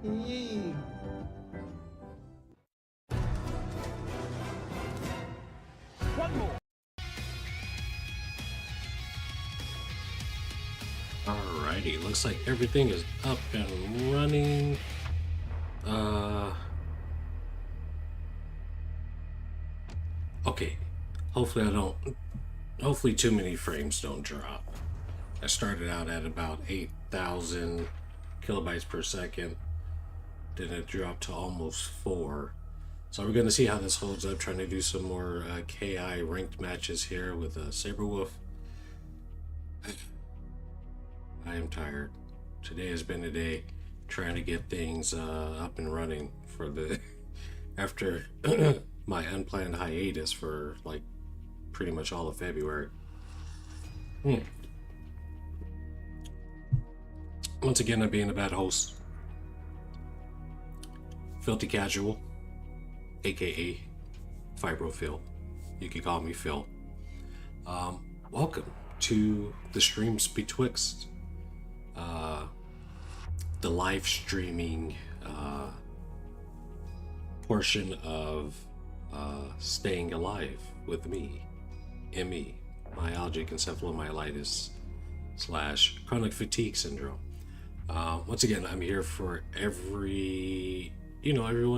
One more. Alrighty, looks like everything is up and running. Okay, hopefully too many frames don't drop. I started out at about 8,000 kilobytes per second, then it dropped to almost 4. So we're gonna see how this holds up, trying to do some more KI ranked matches here with Saberwolf. I am tired. Today has been a day trying to get things up and running for the after my unplanned hiatus for like pretty much all of February. Once again, I'm being a bad host. Filthy Casual, aka Fibrophil. You can call me Phil. Welcome to the streams Betwixt. The live streaming portion of Staying Alive with me, ME, myalgic encephalomyelitis / chronic fatigue syndrome. Once again, I'm here for everyone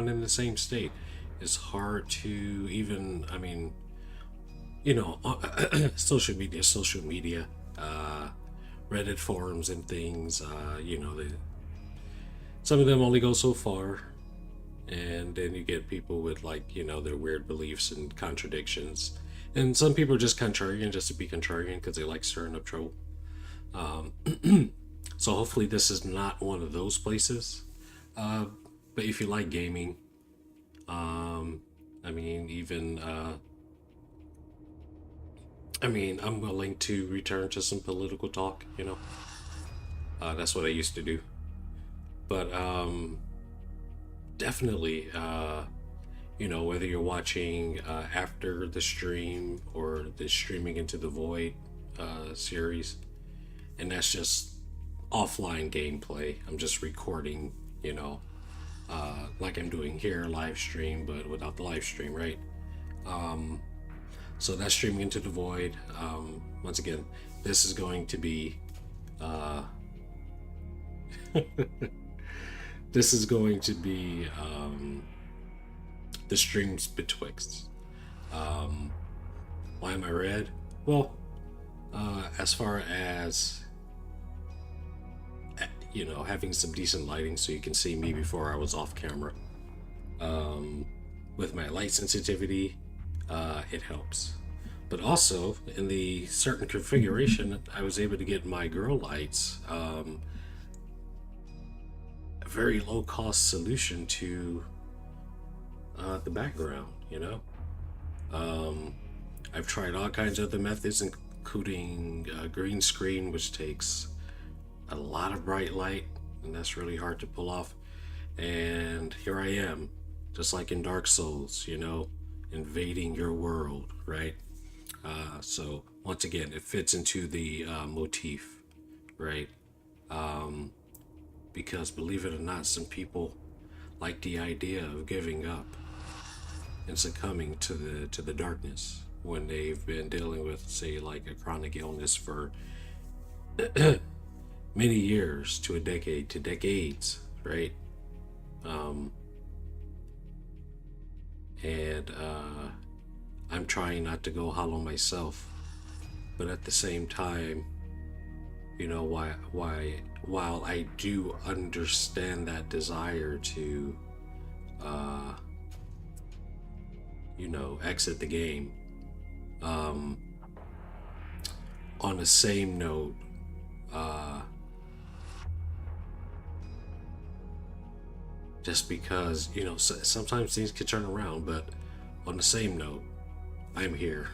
in the same state. It's hard to even, social media, Reddit forums and things, some of them only go so far, and then you get people with their weird beliefs and contradictions, and some people are just contrarian just to be contrarian because they like stirring up trouble. So hopefully this is not one of those places, but if you like gaming, I'm willing to return to some political talk, that's what I used to do. But definitely, whether you're watching after the stream or the Streaming Into the Void series, and that's just offline gameplay. I'm just recording, like I'm doing here, live stream, but without the live stream, right? So that's Streaming Into the Void. Once again, this is going to be the streams Betwixt. Why am I red? Well, as far as having some decent lighting so you can see me before I was off camera, with my light sensitivity, it helps. But also in the certain configuration, I was able to get my grow lights a very low cost solution to the background. I've tried all kinds of other methods, including green screen, which takes a lot of bright light, and that's really hard to pull off. And here I am, just like in Dark Souls, invading your world, right? So once again, it fits into the motif, right? Because believe it or not, some people like the idea of giving up and succumbing to the darkness when they've been dealing with, say, like a chronic illness for many years to a decade to decades, right? And I'm trying not to go hollow myself, but at the same time, while I do understand that desire to exit the game, on the same note, just because sometimes things can turn around, but on the same note, I'm here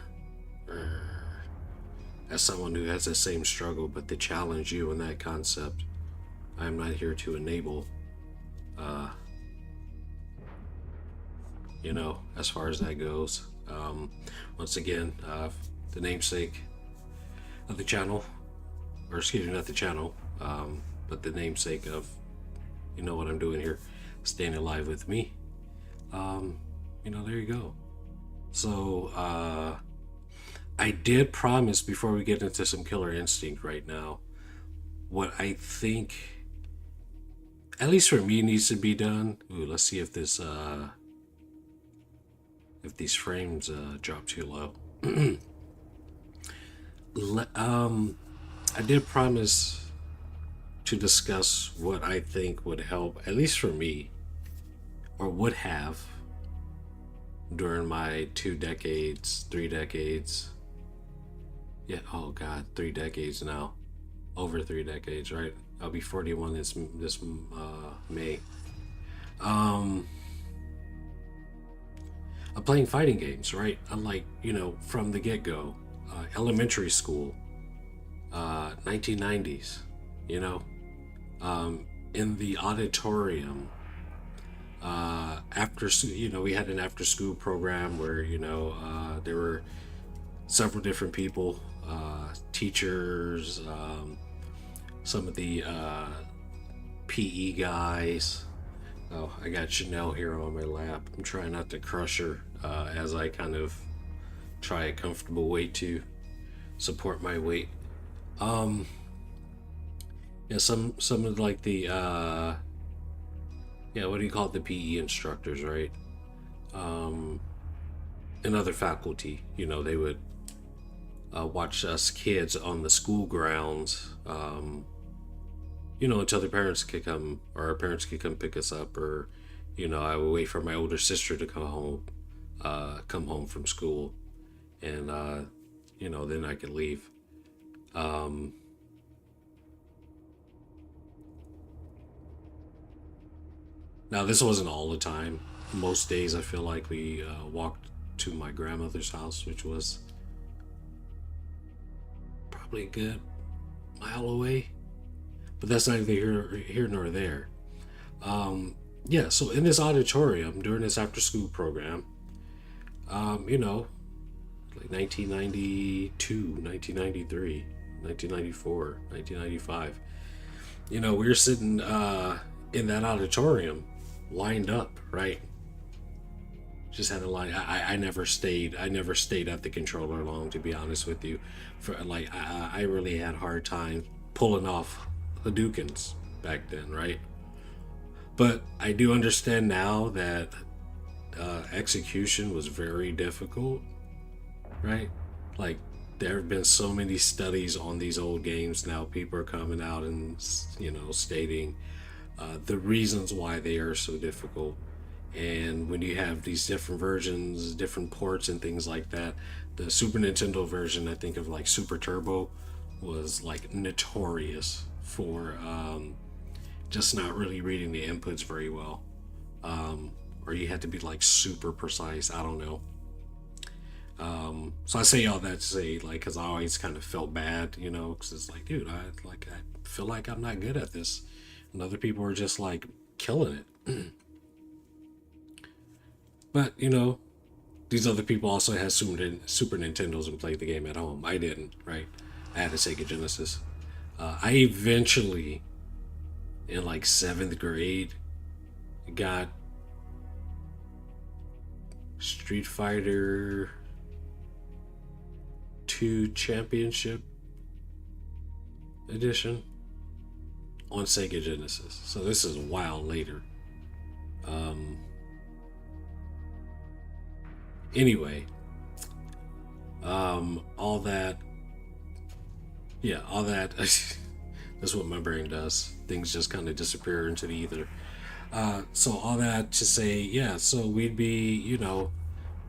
as someone who has the same struggle, but to challenge you in that concept. I'm not here to enable as far as that goes. Once again, the namesake of the channel, or excuse me, not the channel, but the namesake of you know what I'm doing here, staying alive with me. There you go. So, I did promise before we get into some Killer Instinct right now, what I think, at least for me, needs to be done. Ooh, let's see if this, if these frames drop too low. I did promise to discuss what I think would help, at least for me, or would have during my 2 decades, 3 decades. Yeah, oh God, 3 decades now. Over 3 decades, right? I'll be 41 this May. I'm playing fighting games, right? I'm like, from the get-go, elementary school, 1990s, in the auditorium, after, we had an after-school program where, there were several different people, teachers, some of the PE guys. Oh, I got Chanel here on my lap. I'm trying not to crush her as I kind of try a comfortable way to support my weight. Yeah, some of like the what do you call it, the PE instructors, right? And other faculty, they would watch us kids on the school grounds, until their parents could come, or our parents could come pick us up, or, I would wait for my older sister to come home from school, and, then I could leave. Now, this wasn't all the time. Most days I feel like we walked to my grandmother's house, which was probably a good mile away. But that's neither here nor there. So in this auditorium, during this after-school program, like 1992, 1993, 1994, 1995, we were sitting in that auditorium, lined up, right? Just had a line. I never stayed at the controller long, to be honest with you. For like, I really had a hard time pulling off Hadoukens back then, right? But I do understand now that execution was very difficult, right? Like, there have been so many studies on these old games now. People are coming out and stating the reasons why they are so difficult. And when you have these different versions, different ports and things like that, the Super Nintendo version, I think of like Super Turbo, was like notorious for just not really reading the inputs very well, or you had to be like super precise. I don't know. So I say all that to say, like, because I always kind of felt bad, because it's like, dude, I feel like I'm not good at this, and other people are just like killing it. But these other people also had Super Nintendos and played the game at home. I didn't, right? I had a Sega Genesis. I eventually, in like 7th grade, got Street Fighter 2 Championship Edition on Sega Genesis. So this is a while later. Anyway, all that that's what my brain does. Things just kind of disappear into the ether. So all that to say, so we'd be,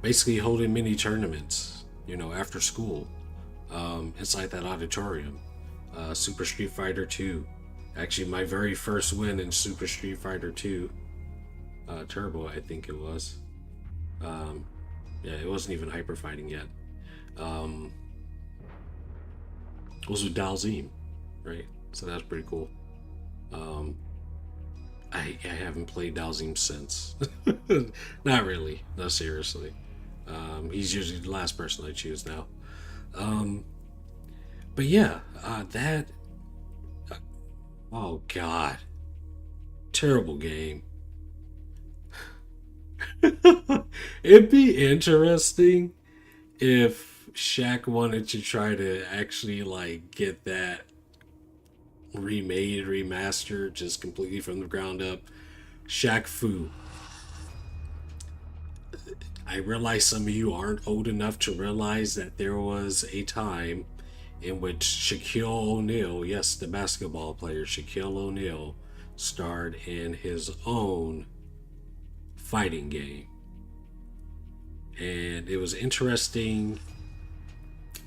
basically holding mini tournaments, after school, inside that auditorium. Super Street Fighter 2. Actually, my very first win in Super Street Fighter 2 Turbo, I think it was. It wasn't even hyper fighting yet. It was with Dalzim, right? So that's pretty cool. I haven't played Dalzim since. Not really. No, seriously. He's usually the last person I choose now. But yeah, that... oh God. Terrible game. It'd be interesting if Shaq wanted to try to actually like get that remade, remastered, just completely from the ground up. Shaq Fu. I realize some of you aren't old enough to realize that there was a time in which Shaquille O'Neal, yes, the basketball player Shaquille O'Neal, starred in his own fighting game. And it was interesting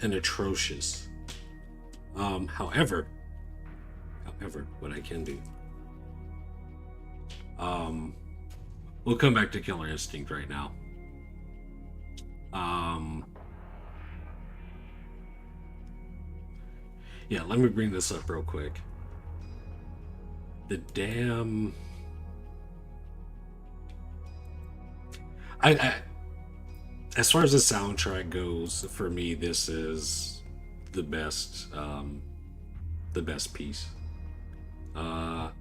and atrocious. However, what I can do, we'll come back to Killer Instinct right now. Yeah, let me bring this up real quick. The damn, I as far as the soundtrack goes, for me, this is the best piece. I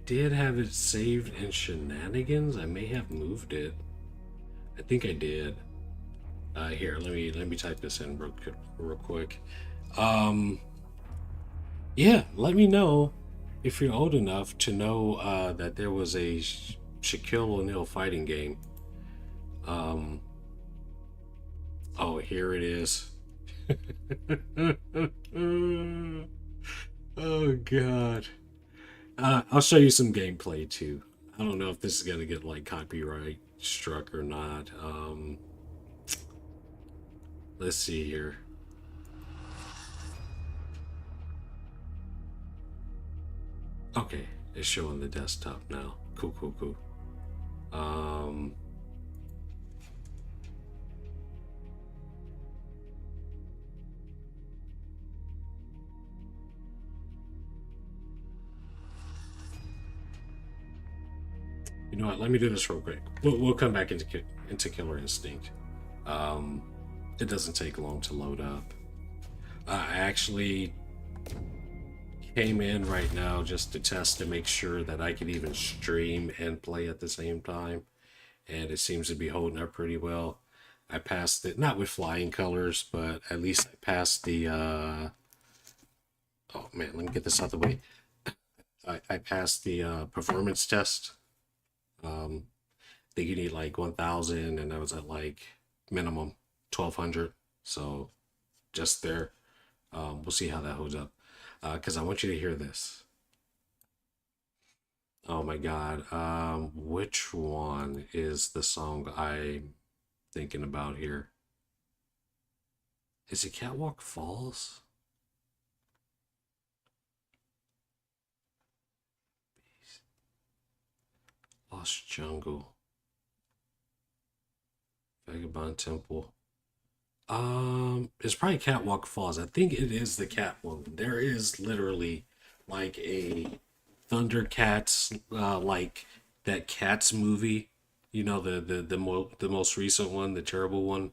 did have it saved in Shenanigans. I may have moved it. I think I did. Here, let me type this in real quick. Yeah, let me know if you're old enough to know that there was a Shaquille O'Neal fighting game. Oh, here it is. Oh God. I'll show you some gameplay too. I don't know if this is gonna get like copyright struck or not. Let's see here. Okay, it's showing the desktop now. Cool. You know what? Let me do this real quick. We'll come back into Killer Instinct. It doesn't take long to load up. I actually came in right now just to test to make sure that I could even stream and play at the same time, and it seems to be holding up pretty well. I passed it, not with flying colors, but at least I passed the oh man, let me get this out of the way. I passed the performance test. I think you need like 1,000, and I was at like minimum 1,200, so just there. We'll see how that holds up, because I want you to hear this. Oh my God, which one is the song I'm thinking about here? Is it Catwalk Falls? Lost Jungle. Vagabond Temple. It's probably Catwalk Falls. I think it is the Catwoman. There is literally like a Thundercats, like that Cats movie. You know, the most recent one, the terrible one,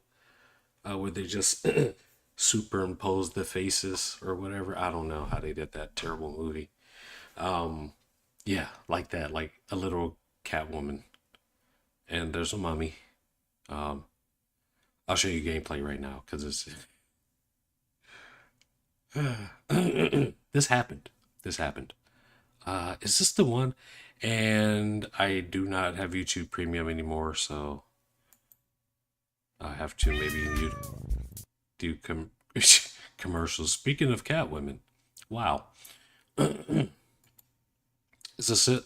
where they just superimpose the faces or whatever. I don't know how they did that terrible movie. Yeah, like that, like a little Catwoman, and there's a mummy. I'll show you gameplay right now because it's this happened. Is this the one? And I do not have YouTube Premium anymore, so I have to maybe do commercials. Speaking of Catwomen, wow. Is this it?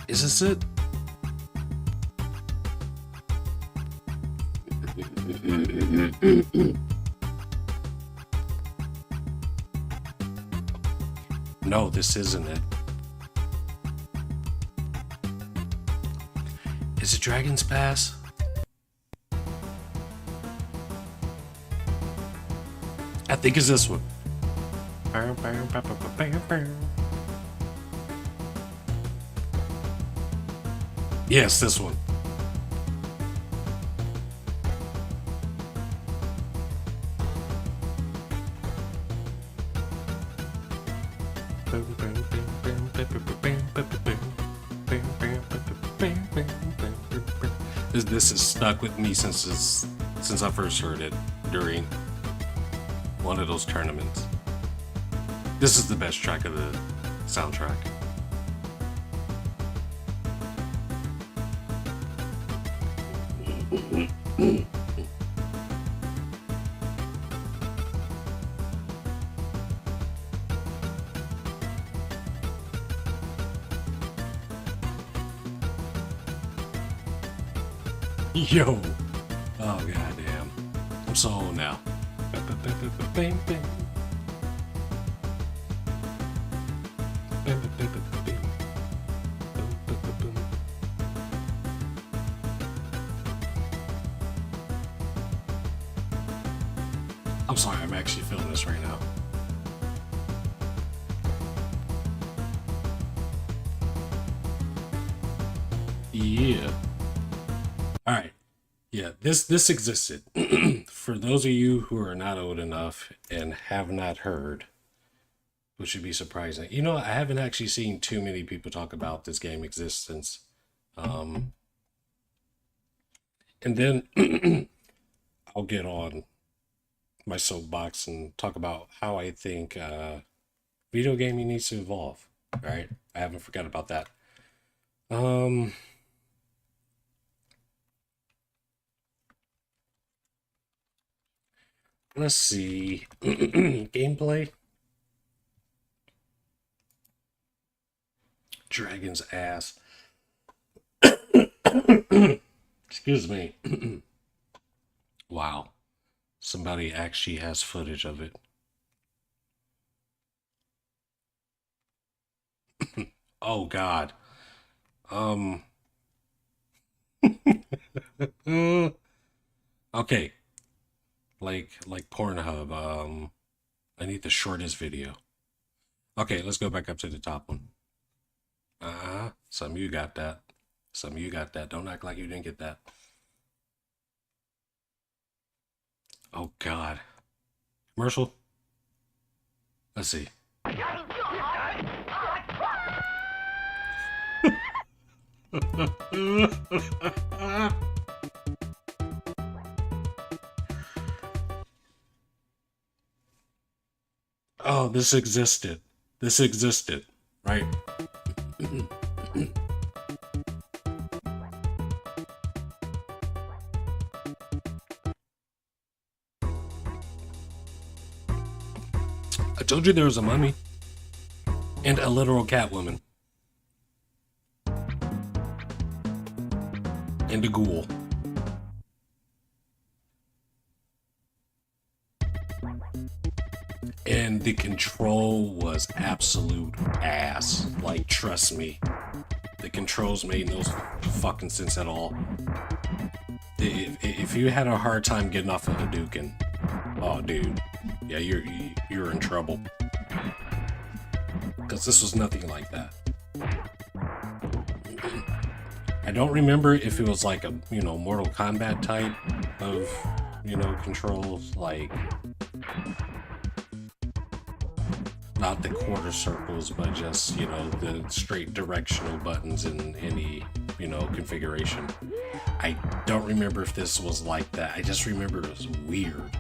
Is this it? No, this isn't it. Is it Dragon's Pass? I think it's this one. Yes, this one. This has stuck with me since I first heard it during one of those tournaments. This is the best track of the soundtrack. Yo! Oh, goddamn. I'm so old now. I'm sorry, I'm actually feeling this right now. Yeah. All right. Yeah, this existed. For those of you who are not old enough and have not heard, which should be surprising. You know, I haven't actually seen too many people talk about this game existence. And then I'll get on my soapbox and talk about how I think video gaming needs to evolve. All right, I haven't forgot about that. Let's see. Gameplay. Dragon's ass. Excuse me. Wow. Somebody actually has footage of it. Oh God. Okay. Like Pornhub. I need the shortest video. Okay, let's go back up to the top one. Some of you got that. Some of you got that. Don't act like you didn't get that. Oh God. Commercial. Let's see. Oh, this existed. This existed, right? I told you there was a mummy and a literal Catwoman and a ghoul. And the control was absolute ass. Like, trust me, the controls made no fucking sense at all. If you had a hard time getting off of Hadouken, oh dude, yeah, you're in trouble. Because this was nothing like that. I don't remember if it was like a, Mortal Kombat type of, controls, like not the quarter circles, but just, the straight directional buttons in any, configuration. I don't remember if this was like that. I just remember it was weird.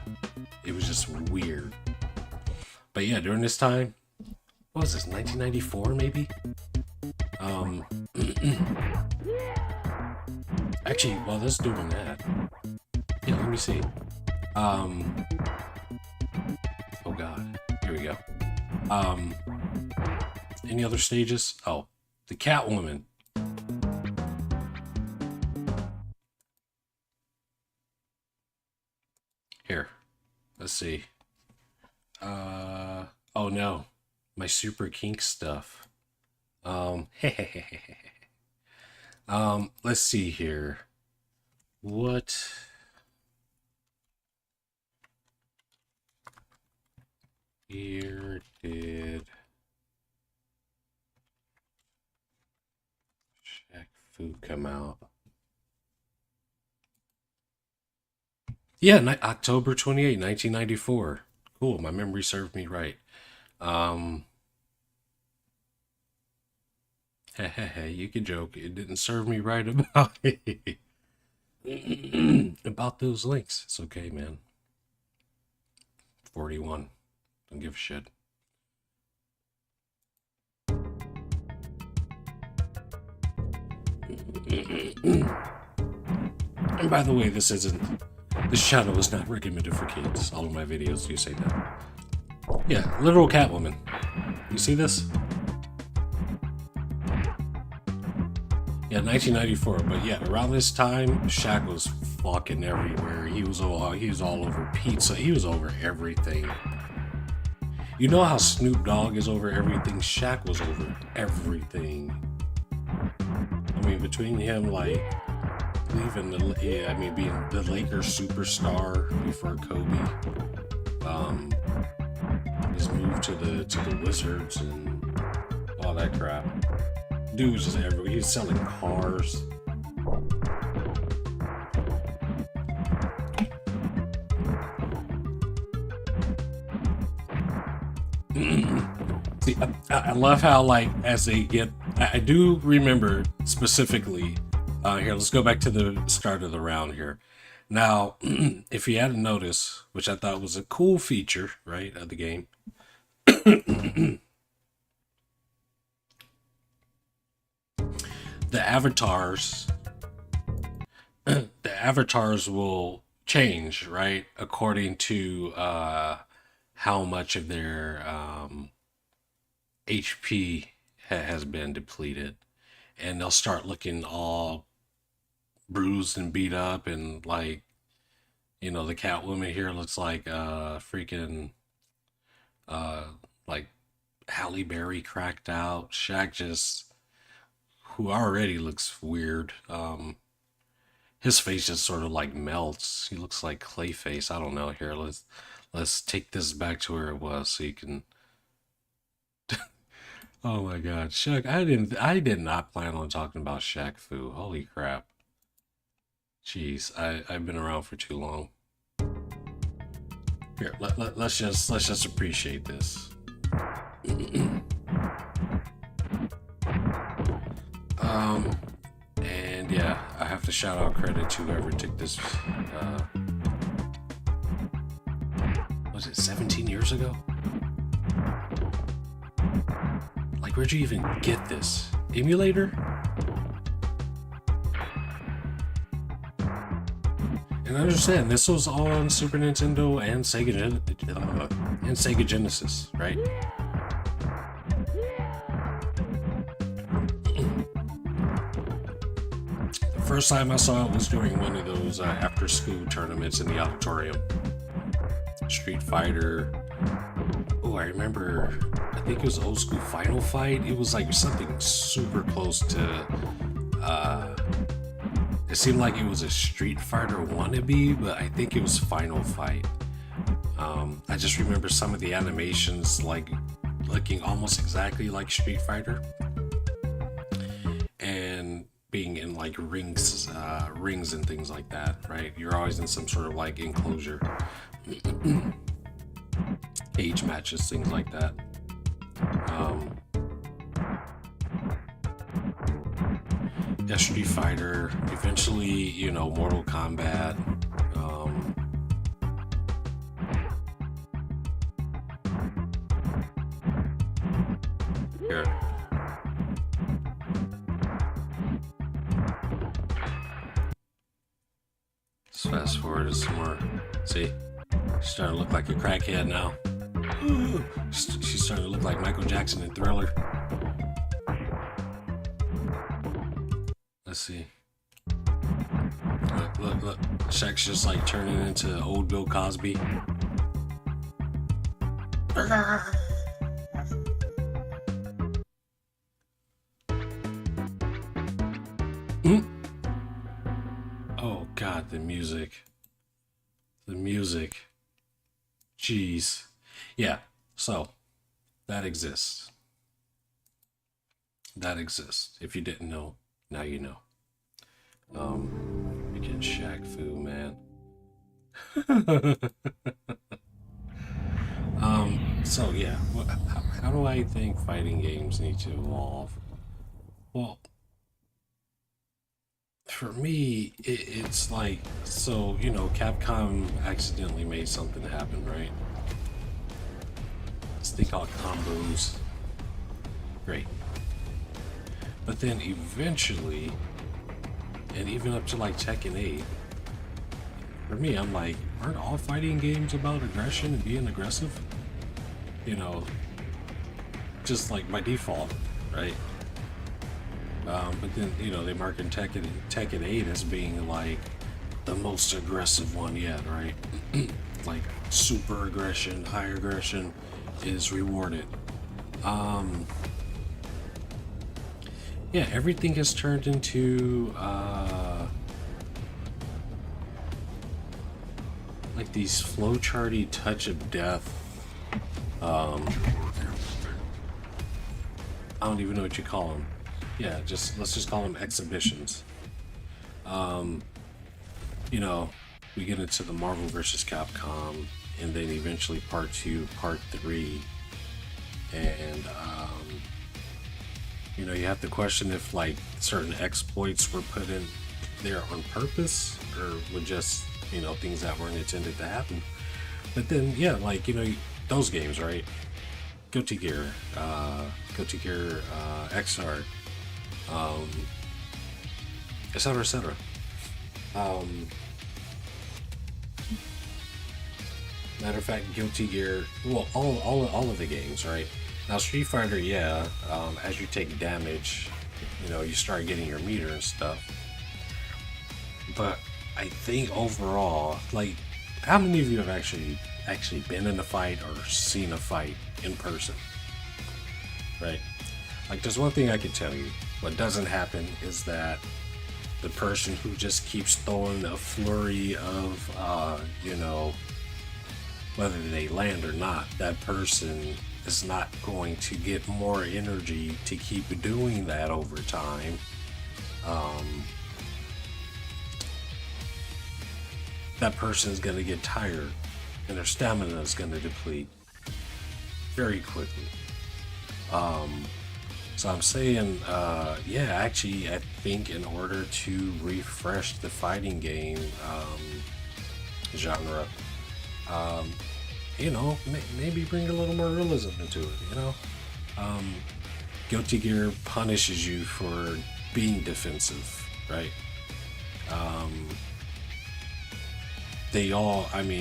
It was just weird. But yeah, during this time, what was this, 1994 maybe? Actually, while this doing that, yeah, let me see. Oh God, here we go. Any other stages? Oh, the Catwoman. Here, let's see. Oh no, my super kink stuff. Let's see here. What? Here did Shaq Fu come out? Yeah, October 28, 1994. Cool, my memory served me right. Um, hey, you can joke. It didn't serve me right about about those links. It's okay, man. 41. Don't give a shit. And by the way, this channel is not recommended for kids. All of my videos do say that. Yeah, literal Catwoman. You see this? Yeah, 1994. But yeah, around this time, Shaq was fucking everywhere. He was all over pizza. He was over everything. You know how Snoop Dogg is over everything? Shaq was over everything. I mean, between him, like, leaving being the Lakers superstar before Kobe, his move to the Wizards and all that crap. Dude was just everywhere. He was selling cars. See, I love how, like, as they get, I do remember specifically, here, let's go back to the start of the round here. Now, if you hadn't noticed, which I thought was a cool feature, right, of the game, the avatars will change, right, according to how much of their HP has been depleted, and they'll start looking all bruised and beat up, and, like, you know, the Catwoman here looks like freaking like Halle Berry cracked out. Shaq just, who already looks weird, his face just sort of like melts. He looks like Clayface. I don't know. Here, let's take this back to where it was so you can. Oh my God, Shaq! I did not plan on talking about Shaq Fu. Holy crap! Jeez, I've been around for too long. Here, let's just appreciate this. And yeah, I have to shout out credit to whoever took this. Was it 17 years ago? Like, where'd you even get this? Emulator? And understand, this was on Super Nintendo and Sega Genesis, right? The first time I saw it was during one of those after-school tournaments in the auditorium. Street Fighter. Oh, I remember. I think it was old school Final Fight. It was like something super close to. It seemed like it was a Street Fighter wannabe, but I think it was Final Fight. I just remember some of the animations like looking almost exactly like Street Fighter, and being in like rings and things like that. Right? You're always in some sort of like enclosure, cage matches, things like that. Yeah, Street Fighter, eventually, you know, Mortal Kombat. Here. Let's fast forward to some more. See, she's starting to look like a crackhead now. She's starting to look like Michael Jackson in Thriller. Let's see. Look. Shaq's just like turning into old Bill Cosby. Oh God, the music. The music. Jeez. Yeah, so that exists. That exists. If you didn't know, now you know. Freaking Shaq Fu, man. So yeah, how do I think fighting games need to evolve? Well, for me, it's like, so, Capcom accidentally made something happen, right? This thing called combos. Great. But then eventually, and even up to like Tekken 8, for me, I'm like, aren't all fighting games about aggression and being aggressive? You know, just like by default, right? But then, they market Tekken 8 as being like the most aggressive one yet, right? Like super aggression, high aggression is rewarded. Yeah, everything has turned into like these flowcharty touch of death. I don't even know what you call them. Yeah, let's just call them exhibitions. We get into the Marvel vs. Capcom, and then eventually Part 2, Part 3, and you have to question if like certain exploits were put in there on purpose or were just things that weren't intended to happen. But then those games, right? Guilty Gear, XR, etc., etc. Matter of fact, Guilty Gear, well, all of the games, right? Now, Street Fighter, yeah, as you take damage, you start getting your meter and stuff. But I think overall, like, how many of you have actually been in a fight or seen a fight in person? Right? Like, there's one thing I can tell you. What doesn't happen is that the person who just keeps throwing a flurry of, whether they land or not, that person is not going to get more energy to keep doing that over time. That person is going to get tired and their stamina is going to deplete very quickly. So I'm saying, actually, I think in order to refresh the fighting game genre, maybe bring a little more realism into it, Guilty Gear punishes you for being defensive, right?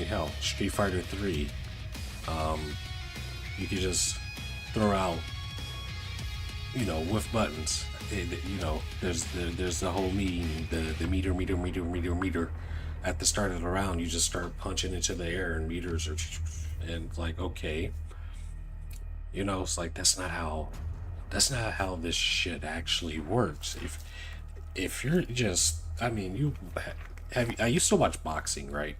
Hell, Street Fighter 3, you could just throw out, with buttons. There's the whole the meter. At the start of the round, you just start punching into the air and meters are, and it's like, okay, it's like that's not how this shit actually works. If you're just, I used to watch boxing, right?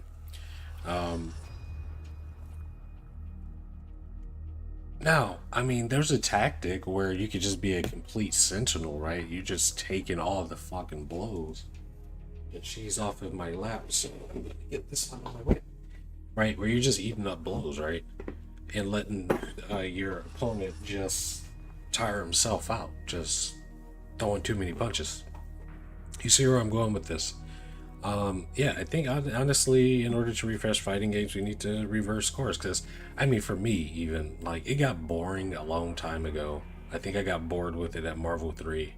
Now, there's a tactic where you could just be a complete sentinel, right? You just taking all the fucking blows. And she's off of my lap, so I'm gonna get this out of my way. Right, where you're just eating up blows, right? And letting your opponent just tire himself out, just throwing too many punches. You see where I'm going with this? I think honestly, in order to refresh fighting games, we need to reverse course. Because, for me, even, like, it got boring a long time ago. I think I got bored with it at Marvel 3.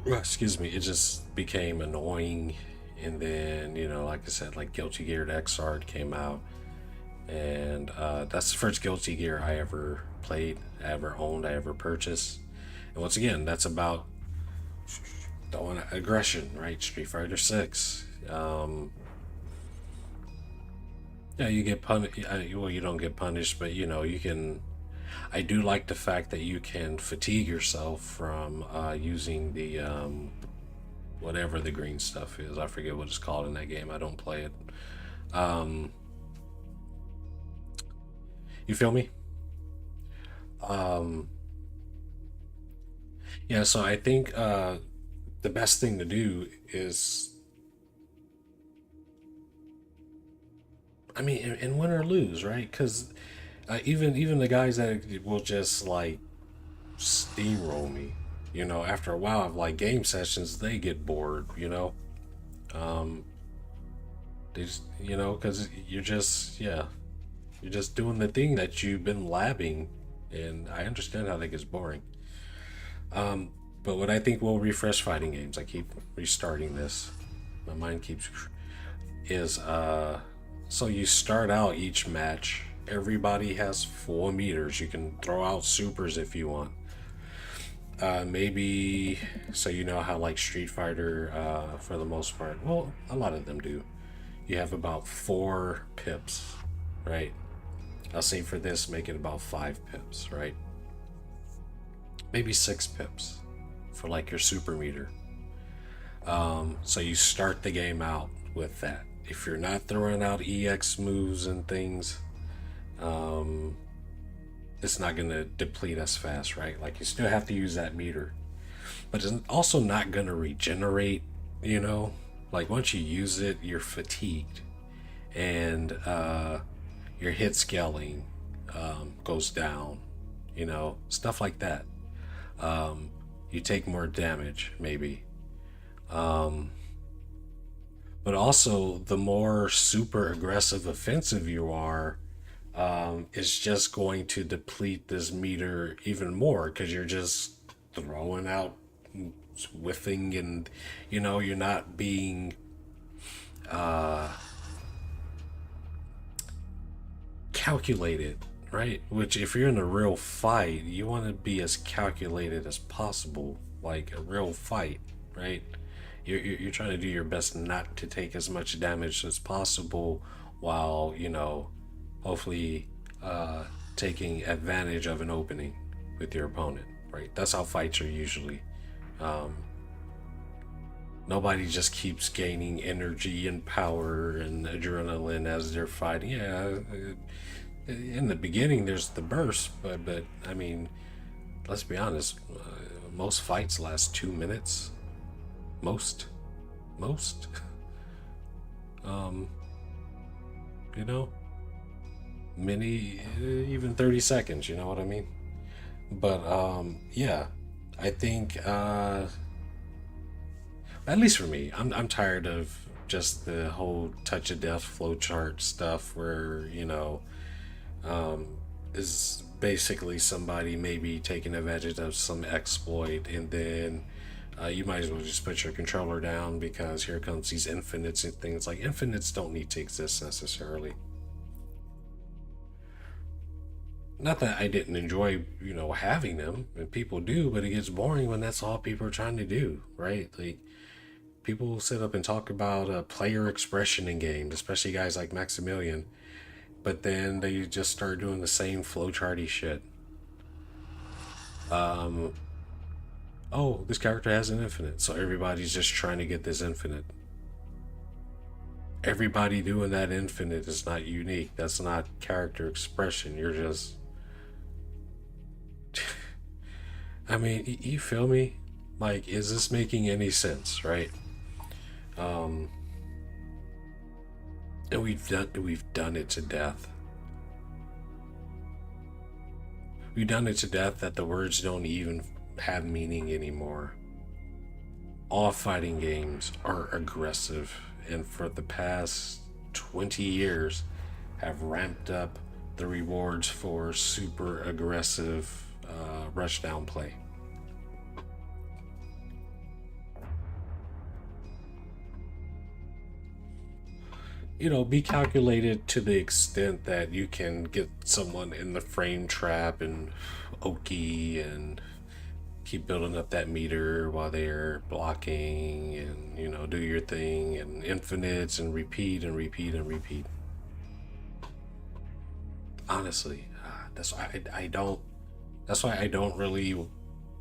Excuse me, it just became annoying. And then, like I said, like Guilty Gear XR came out. And that's the first Guilty Gear I ever played, I ever owned, I ever purchased. And once again, that's about throwing aggression, right? Street Fighter 6. You get punished. Well, you don't get punished, but you can. I do like the fact that you can fatigue yourself from using the whatever the green stuff is. I forget what it's called in that game. I don't play it. You feel me? So I think the best thing to do is, I mean, and win or lose, right? Because even the guys that will just like steamroll me, after a while of like game sessions, they get bored, they just, because you're just doing the thing that you've been labbing, and I understand how that gets boring. But what I think will refresh fighting games, I keep restarting this, my mind keeps, is so you start out each match, everybody has full meters, you can throw out supers if you want. Maybe, so how like Street Fighter, for the most part, well, a lot of them do, you have about 4 pips, right? I'll say for this, make it about 5 pips, right? Maybe 6 pips for like your super meter. So you start the game out with that. If you're not throwing out EX moves and things, it's not going to deplete as fast, right? Like, you still have to use that meter, but it's also not going to regenerate, like once you use it, you're fatigued, and your hit scaling goes down, stuff like that. You take more damage, maybe. But also, the more super aggressive offensive you are, is just going to deplete this meter even more, because you're just throwing out, whiffing, and you're not being calculated, right? Which, if you're in a real fight, you want to be as calculated as possible, like a real fight, right? You're trying to do your best not to take as much damage as possible, while hopefully taking advantage of an opening with your opponent, right? That's how fights are usually. Nobody just keeps gaining energy and power and adrenaline as they're fighting. Yeah, in the beginning there's the burst, but I mean, let's be honest, most fights last 2 minutes, most many even 30 seconds, you know what I mean? But yeah, I think at least for me, I'm tired of just the whole touch of death flowchart stuff, where is basically somebody maybe taking advantage of some exploit, and then you might as well just put your controller down, because here comes these infinites and things. Like, infinites don't need to exist necessarily. Not that I didn't enjoy, having them, and people do, but it gets boring when that's all people are trying to do, right? Like, people sit up and talk about player expression in games, especially guys like Maximilian, but then they just start doing the same flowcharty shit. Oh, this character has an infinite, so everybody's just trying to get this infinite. Everybody doing that infinite is not unique. That's not character expression. You're just... I mean, you feel me? Like, is this making any sense, right? And we've done it to death. We've done it to death that the words don't even have meaning anymore. All fighting games are aggressive, and for the past 20 years have ramped up the rewards for super aggressive rushdown play. Be calculated to the extent that you can get someone in the frame trap and okie and keep building up that meter while they're blocking, and do your thing, and infinites, and repeat and repeat and repeat. Honestly, that's why I don't really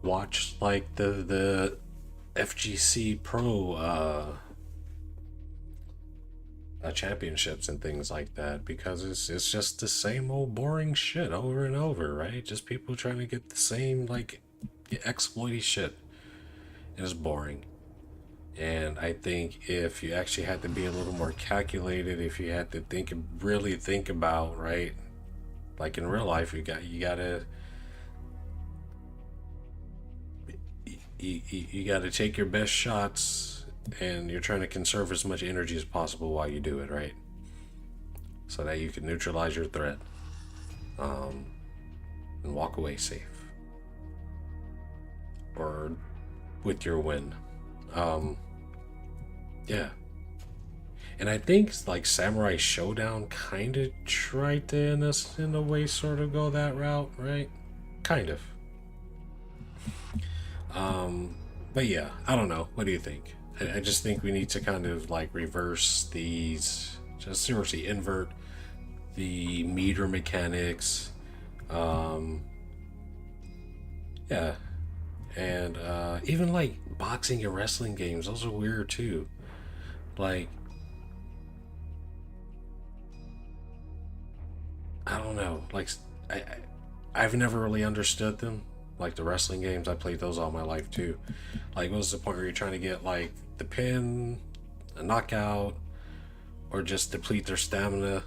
watch like the FGC Pro championships and things like that, because it's just the same old boring shit over and over, right? Just people trying to get the same, like, exploity shit, and it's boring. And I think if you actually had to be a little more calculated, if you had to really think about, right, like in real life, you gotta take your best shots, and you're trying to conserve as much energy as possible while you do it, right? So that you can neutralize your threat, and walk away safe, or with your win. Yeah. And I think like Samurai Showdown kind of tried to, in a way, sort of go that route, right? Kind of. But yeah, I don't know. What do you think? I just think we need to kind of like reverse these, just seriously invert the meter mechanics. Um, yeah, and even like boxing and wrestling games, those are weird too. Like, I don't know. Like, I, I've never really understood them. Like the wrestling games, I played those all my life too. Like, what was the point where you're trying to get like the pin, a knockout, or just deplete their stamina?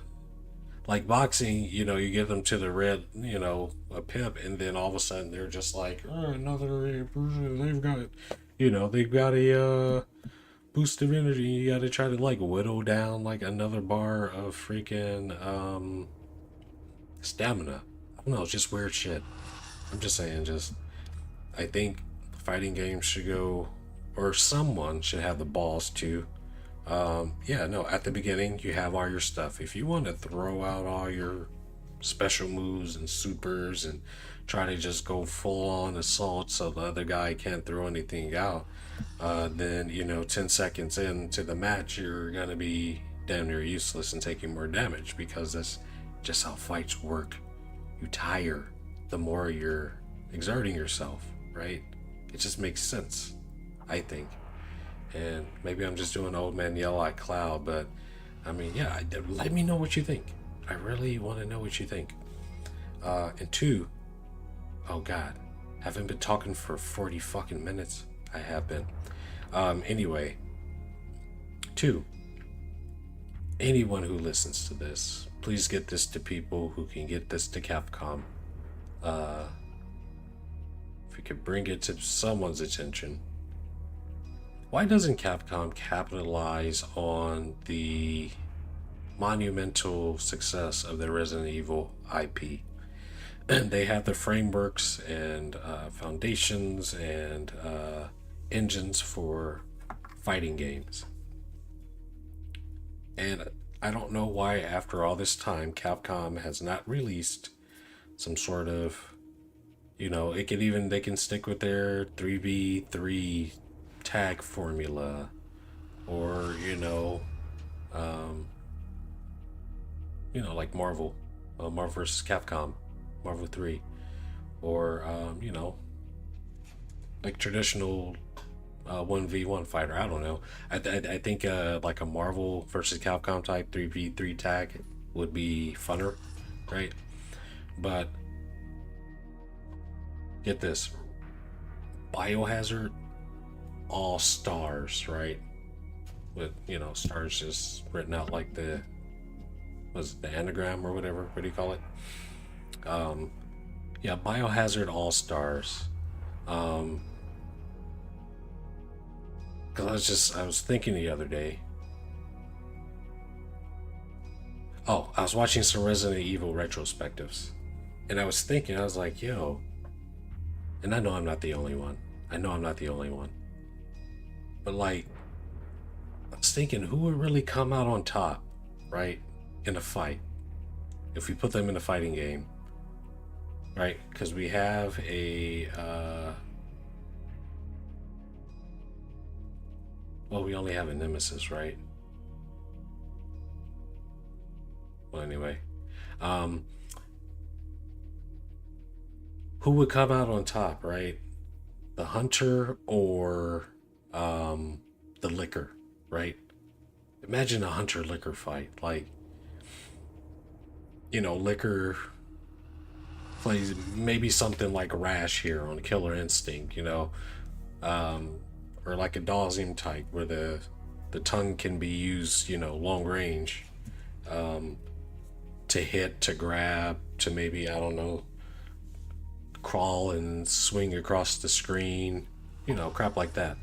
Like boxing, you get them to the red, a pimp, and then all of a sudden they're just like, oh, another person. They've got a boost of energy. You got to try to like whittle down like another bar of freaking stamina. I don't know, it's just weird shit. I'm just saying, I think fighting games should go, or someone should have the balls to. Yeah, no, at the beginning, you have all your stuff. If you want to throw out all your special moves and supers and try to just go full on assault so the other guy can't throw anything out, then, 10 seconds into the match, you're going to be damn near useless and taking more damage, because that's just how fights work. You tire the more you're exerting yourself, right? It just makes sense, I think. And maybe I'm just doing old man yell at cloud, but I mean, yeah, let me know what you think. I really want to know what you think. And two, oh god, haven't been talking for 40 fucking minutes. I have been. Anyway, two, anyone who listens to this, please get this to people who can get this to Capcom. If you could bring it to someone's attention. Why doesn't Capcom capitalize on the monumental success of the Resident Evil IP? They have the frameworks and foundations and engines for fighting games. And I don't know why, after all this time, Capcom has not released some sort of, they can stick with their 3v3 tag formula, or like Marvel versus Capcom, Marvel 3, or like traditional 1v1 fighter. I don't know. I think like a Marvel versus Capcom type 3v3 tag would be funner, right? But get this, Biohazard All-Stars, right? With stars just written out like the anagram or whatever. What do you call it? Yeah, Biohazard All-Stars. Because I was thinking the other day. Oh, I was watching some Resident Evil retrospectives, and I was thinking, I was like, yo, and I know I'm not the only one. But like, I was thinking, who would really come out on top, right, in a fight, if we put them in a fighting game, right? Because we have a, well, we only have a nemesis, right? Well, anyway, who would come out on top, right? The hunter or the licker, right? Imagine a hunter licker fight. Like, licker plays maybe something like Rash here on Killer Instinct, or or like a dodging type where the tongue can be used, long range, to hit, to grab, to maybe, I don't know, crawl and swing across the screen, crap like that.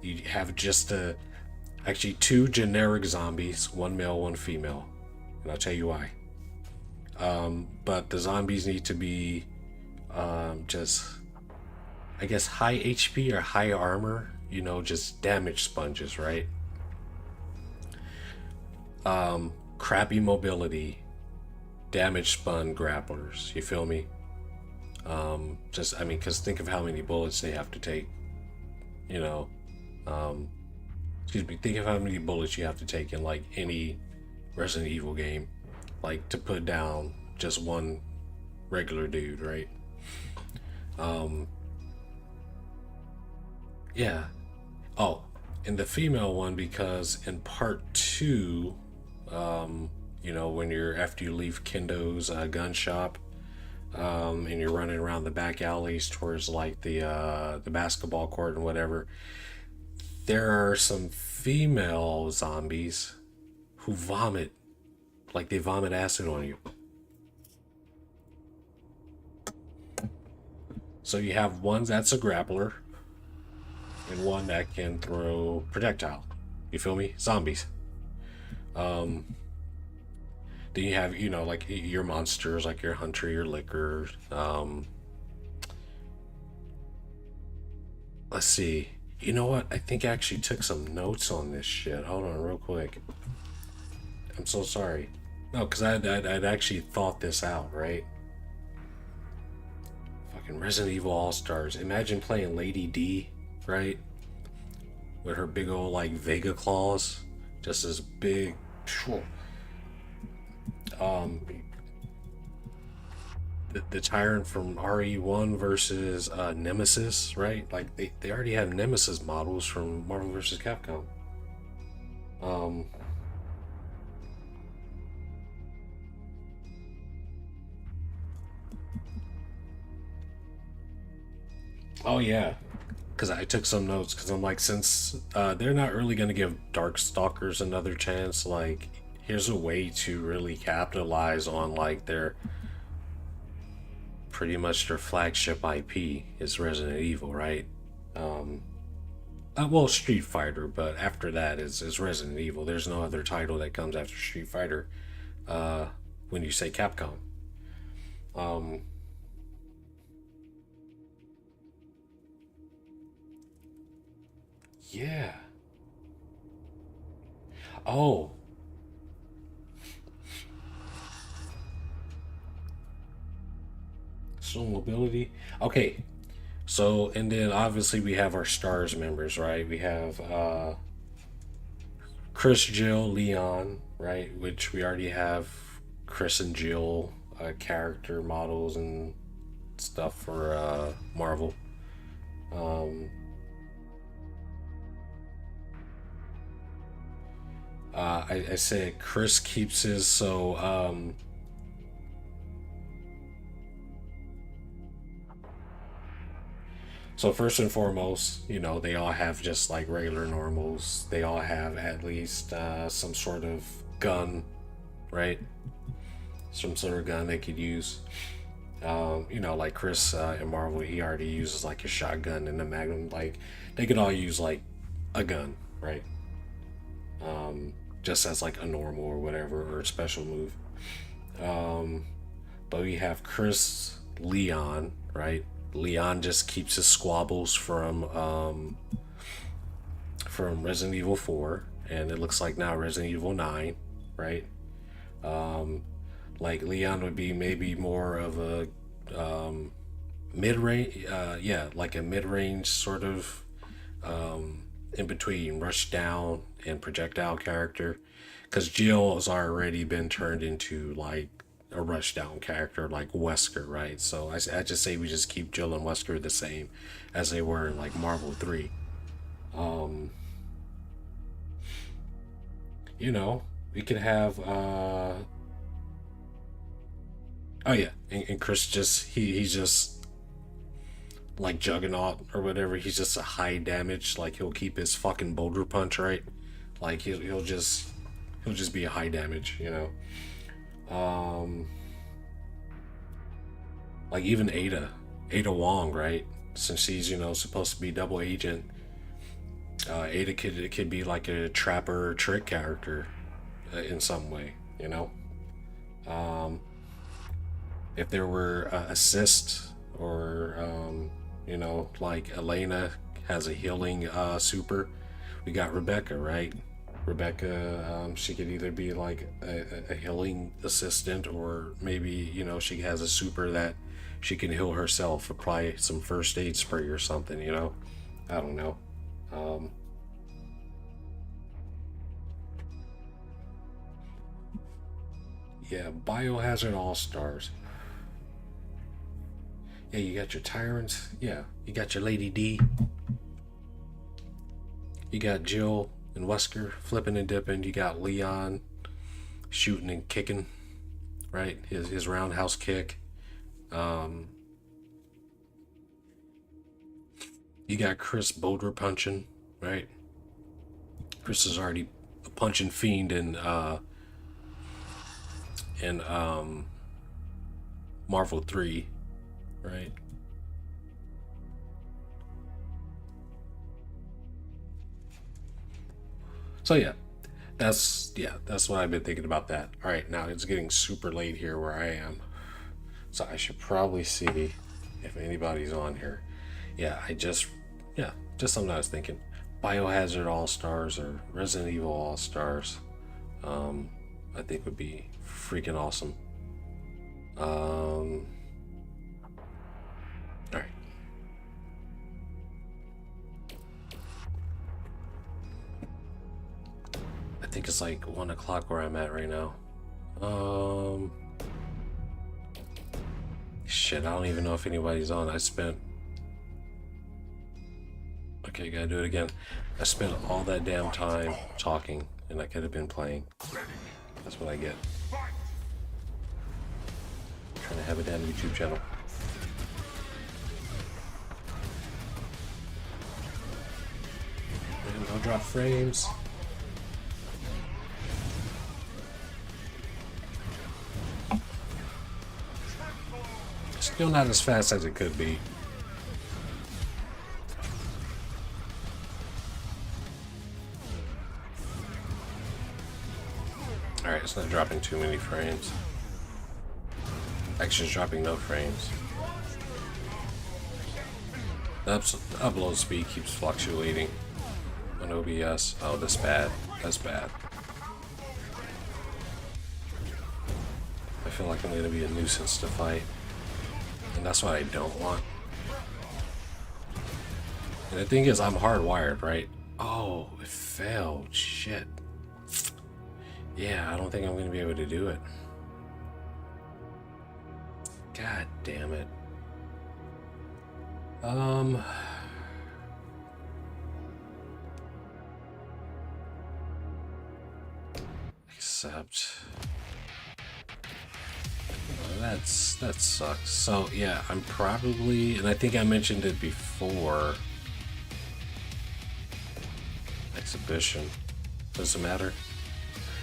You have just actually two generic zombies, one male, one female, and I'll tell you why. But the zombies need to be just, I guess, high HP or high armor, just damage sponges, right? Crappy mobility, damage spun grapplers, you feel me? Because think of how many bullets they have to take, think of how many bullets you have to take in like any Resident Evil game, like to put down just one regular dude, right? Yeah. Oh, and the female one, because in part two, when you're after you leave Kendo's gun shop, and you're running around the back alleys towards like the basketball court and whatever, there are some female zombies who vomit, like they vomit acid on you. So you have one that's a grappler and one that can throw projectile. You feel me? Zombies. Then you have, like your monsters, like your hunter, your licker. Let's see. You know what? I think I actually took some notes on this shit. Hold on real quick. I'm so sorry. No, because I'd actually thought this out, right? Fucking Resident Evil All-Stars. Imagine playing Lady D, right? With her big old, like, Vega claws. Just this big... The tyrant from RE1 versus Nemesis, right? Like they already have Nemesis models from Marvel vs. Capcom. Oh yeah, because I took some notes because I'm like, since they're not really gonna give Darkstalkers another chance, like here's a way to really capitalize on like their pretty much their flagship IP is Resident Evil, right? Well, Street Fighter, but after that is Resident Evil. There's no other title that comes after Street Fighter when you say Capcom. Yeah. Oh, so mobility. Okay, so and then obviously we have our S.T.A.R.S members, right? We have Chris, Jill, Leon, right? Which we already have Chris and Jill character models and stuff for Marvel. Um, I said Chris keeps his, so first and foremost, they all have just like regular normals. They all have at least some sort of gun, right? Some sort of gun they could use. Like Chris in Marvel, he already uses like a shotgun and a magnum. Like they could all use like a gun, right? Just as like a normal or whatever or a special move. Um, but we have Chris, Leon, right? Leon just keeps his squabbles from Resident Evil 4, and it looks like now Resident Evil 9, right? Um, like Leon would be maybe more of a mid-range, yeah, like a mid-range sort of in between rush down and projectile character, because Jill has already been turned into like a rush down character like Wesker, right? So I just say we just keep Jill and Wesker the same as they were in like Marvel 3. Um, we could have oh yeah, and Chris just he's just like Juggernaut or whatever. He's just a high damage. Like he'll keep his fucking boulder punch, right? Like he'll just be a high damage, you know. Like even Ada Wong, right? Since she's, you know, supposed to be double agent, Ada could be like a trapper trick character in some way, you know. If there were assist or you know, like Elena has a healing super, we got Rebecca, right? Rebecca, she could either be like a healing assistant, or maybe, you know, she has a super that she can heal herself, apply some first aid spray or something, you know. I don't know. Yeah, Biohazard All-Stars. Yeah, you got your tyrants. Yeah, you got your Lady D. You got Jill and Wesker flipping and dipping. You got Leon shooting and kicking, right? His roundhouse kick. You got Chris boulder punching, right? Chris is already a punching fiend in Marvel 3, right? So yeah, that's what I've been thinking about that. All right, now it's getting super late here where I am, so I should probably see if anybody's on here. Yeah, just something I was thinking. Biohazard All-Stars or Resident Evil All-Stars, I think would be freaking awesome. All right. I think it's like 1 o'clock where I'm at right now. Shit, I don't even know if anybody's on. Okay, gotta do it again. I spent all that damn time talking, and I could have been playing. That's what I get. Trying to have a damn YouTube channel. And no drop frames. Still not as fast as it could be. Alright, it's not dropping too many frames. Actually, it's dropping no frames. The upload speed keeps fluctuating on OBS. Oh, that's bad. That's bad. I feel like I'm going to be a nuisance to fight. And that's what I don't want. And the thing is, I'm hardwired, right? Oh, it failed. Shit. Yeah, I don't think I'm going to be able to do it. God damn it. Accept. That sucks. So yeah, I'm probably, and I think I mentioned it before. Exhibition. Doesn't matter.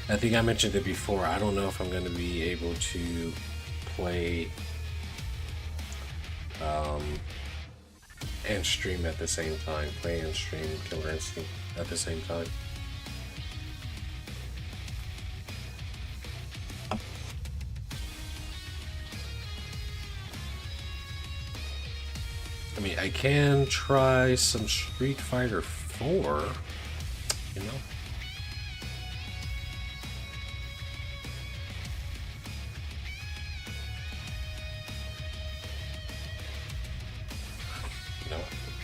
I think I mentioned it before. I don't know if I'm going to be able to play and stream at the same time. Play and stream Killer Instinct at the same time. I mean, I can try some Street Fighter 4, you know? No,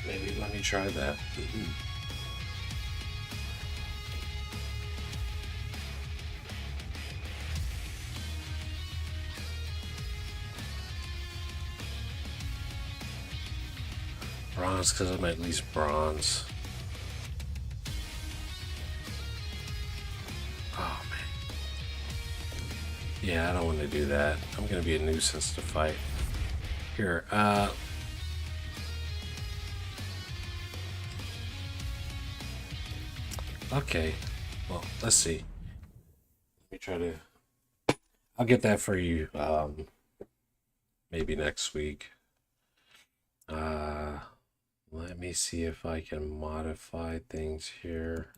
maybe let me try that. Bronze, because I'm at least bronze. Oh man. Yeah, I don't want to do that. I'm gonna be a nuisance to fight. Here, Okay. Well, let's see. Let me try to. I'll get that for you. Maybe next week. Let me see if I can modify things here.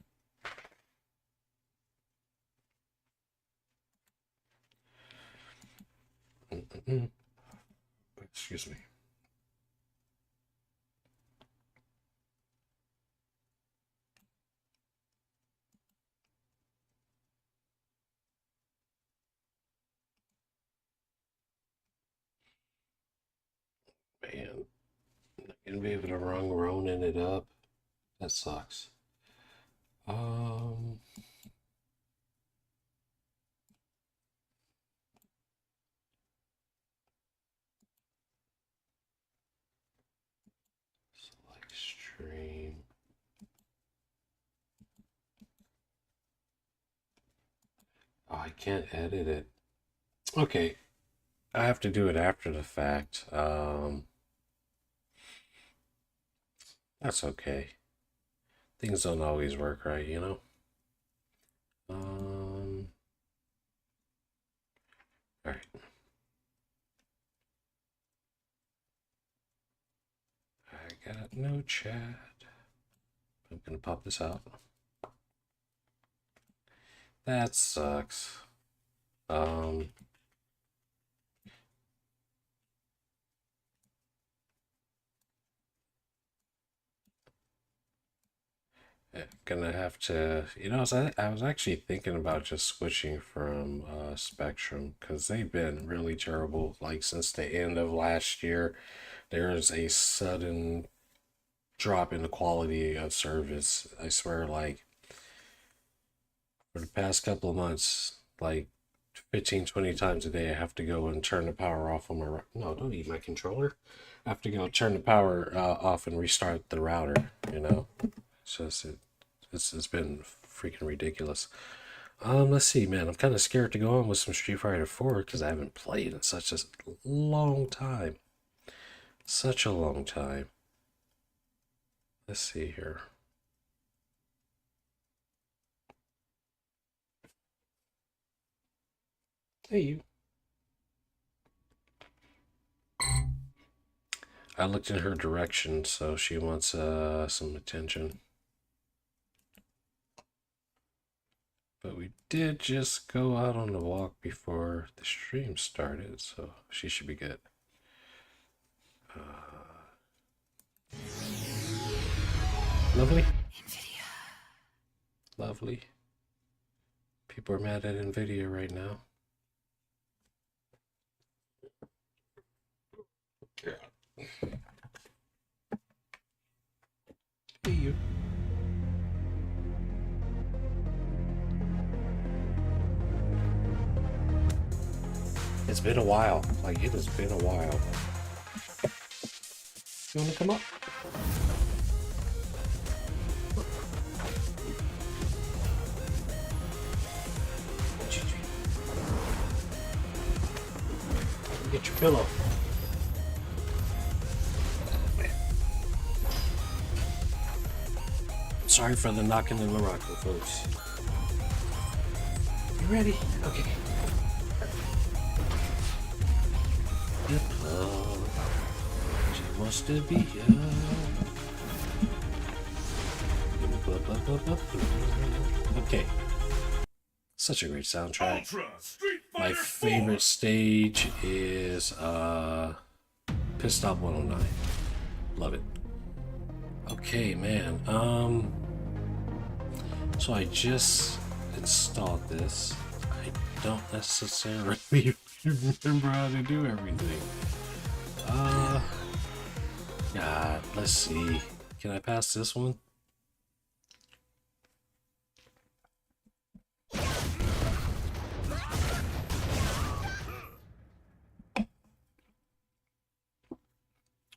Excuse me. Man, not gonna be able to run Ronin it up. That sucks. Select stream. Oh, I can't edit it. Okay, I have to do it after the fact. That's okay. Things don't always work right, you know? All right. I got no chat. I'm gonna pop this out. That sucks. Gonna have to, you know, I was actually thinking about just switching from Spectrum because they've been really terrible. Like since the end of last year, there is a sudden drop in the quality of service. I swear, like for the past couple of months, like 15, 20 times a day, I have to go and turn the power off on my. No, don't eat my controller. I have to go turn the power off and restart the router. You know, it's just it's been freaking ridiculous. Let's see, man. I'm kind of scared to go on with some Street Fighter 4 because I haven't played in such a long time. Such a long time. Let's see here. Hey, you. I looked in her direction, so she wants some attention. But we did just go out on the walk before the stream started, so she should be good. Lovely. NVIDIA. Lovely. People are mad at NVIDIA right now. Yeah. Hey, you. It's been a while. Like, it has been a while. You want to come up? Get your pillow. Sorry for the knocking and the rocking, folks. You ready? Okay. She wants to be okay. Such a great soundtrack. My favorite stage is Pit Stop 109. Love it. Okay, man. So I just installed this. I don't necessarily remember how to do everything. God, let's see. Can I pass this one?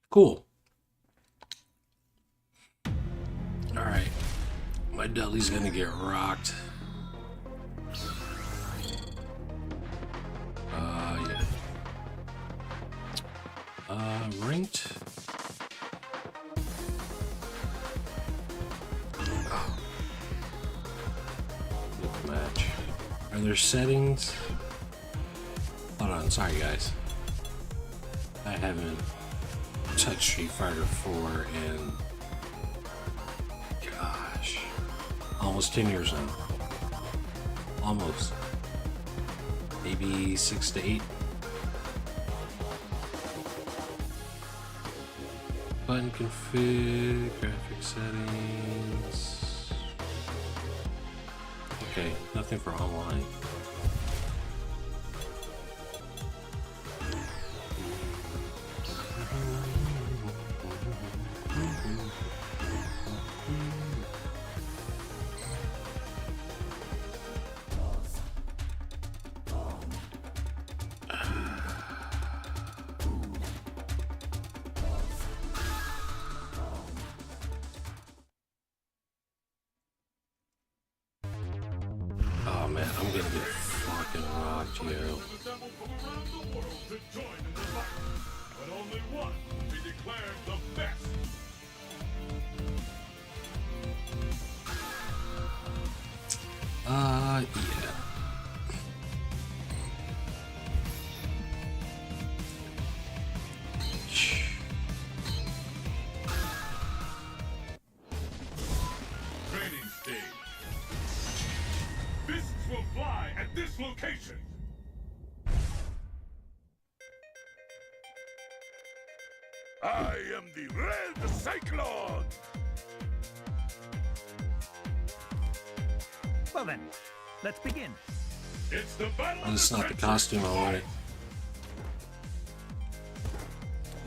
Cool. All right. My deli's gonna get rocked. Yeah. Ranked. Are there settings? Hold on, sorry guys. I haven't touched Street Fighter 4 in, gosh, almost 10 years now. Almost. Maybe 6 to 8. Button config, graphic settings. Okay, nothing for online. Oh man, I'm gonna get fucking rocked, yo. But only one will be declared the best. Yeah. Training stage. Fists will fly at this location. I am the Red Cyclone. Well then, let's begin. It's the battle. And it's not the costume I wanted.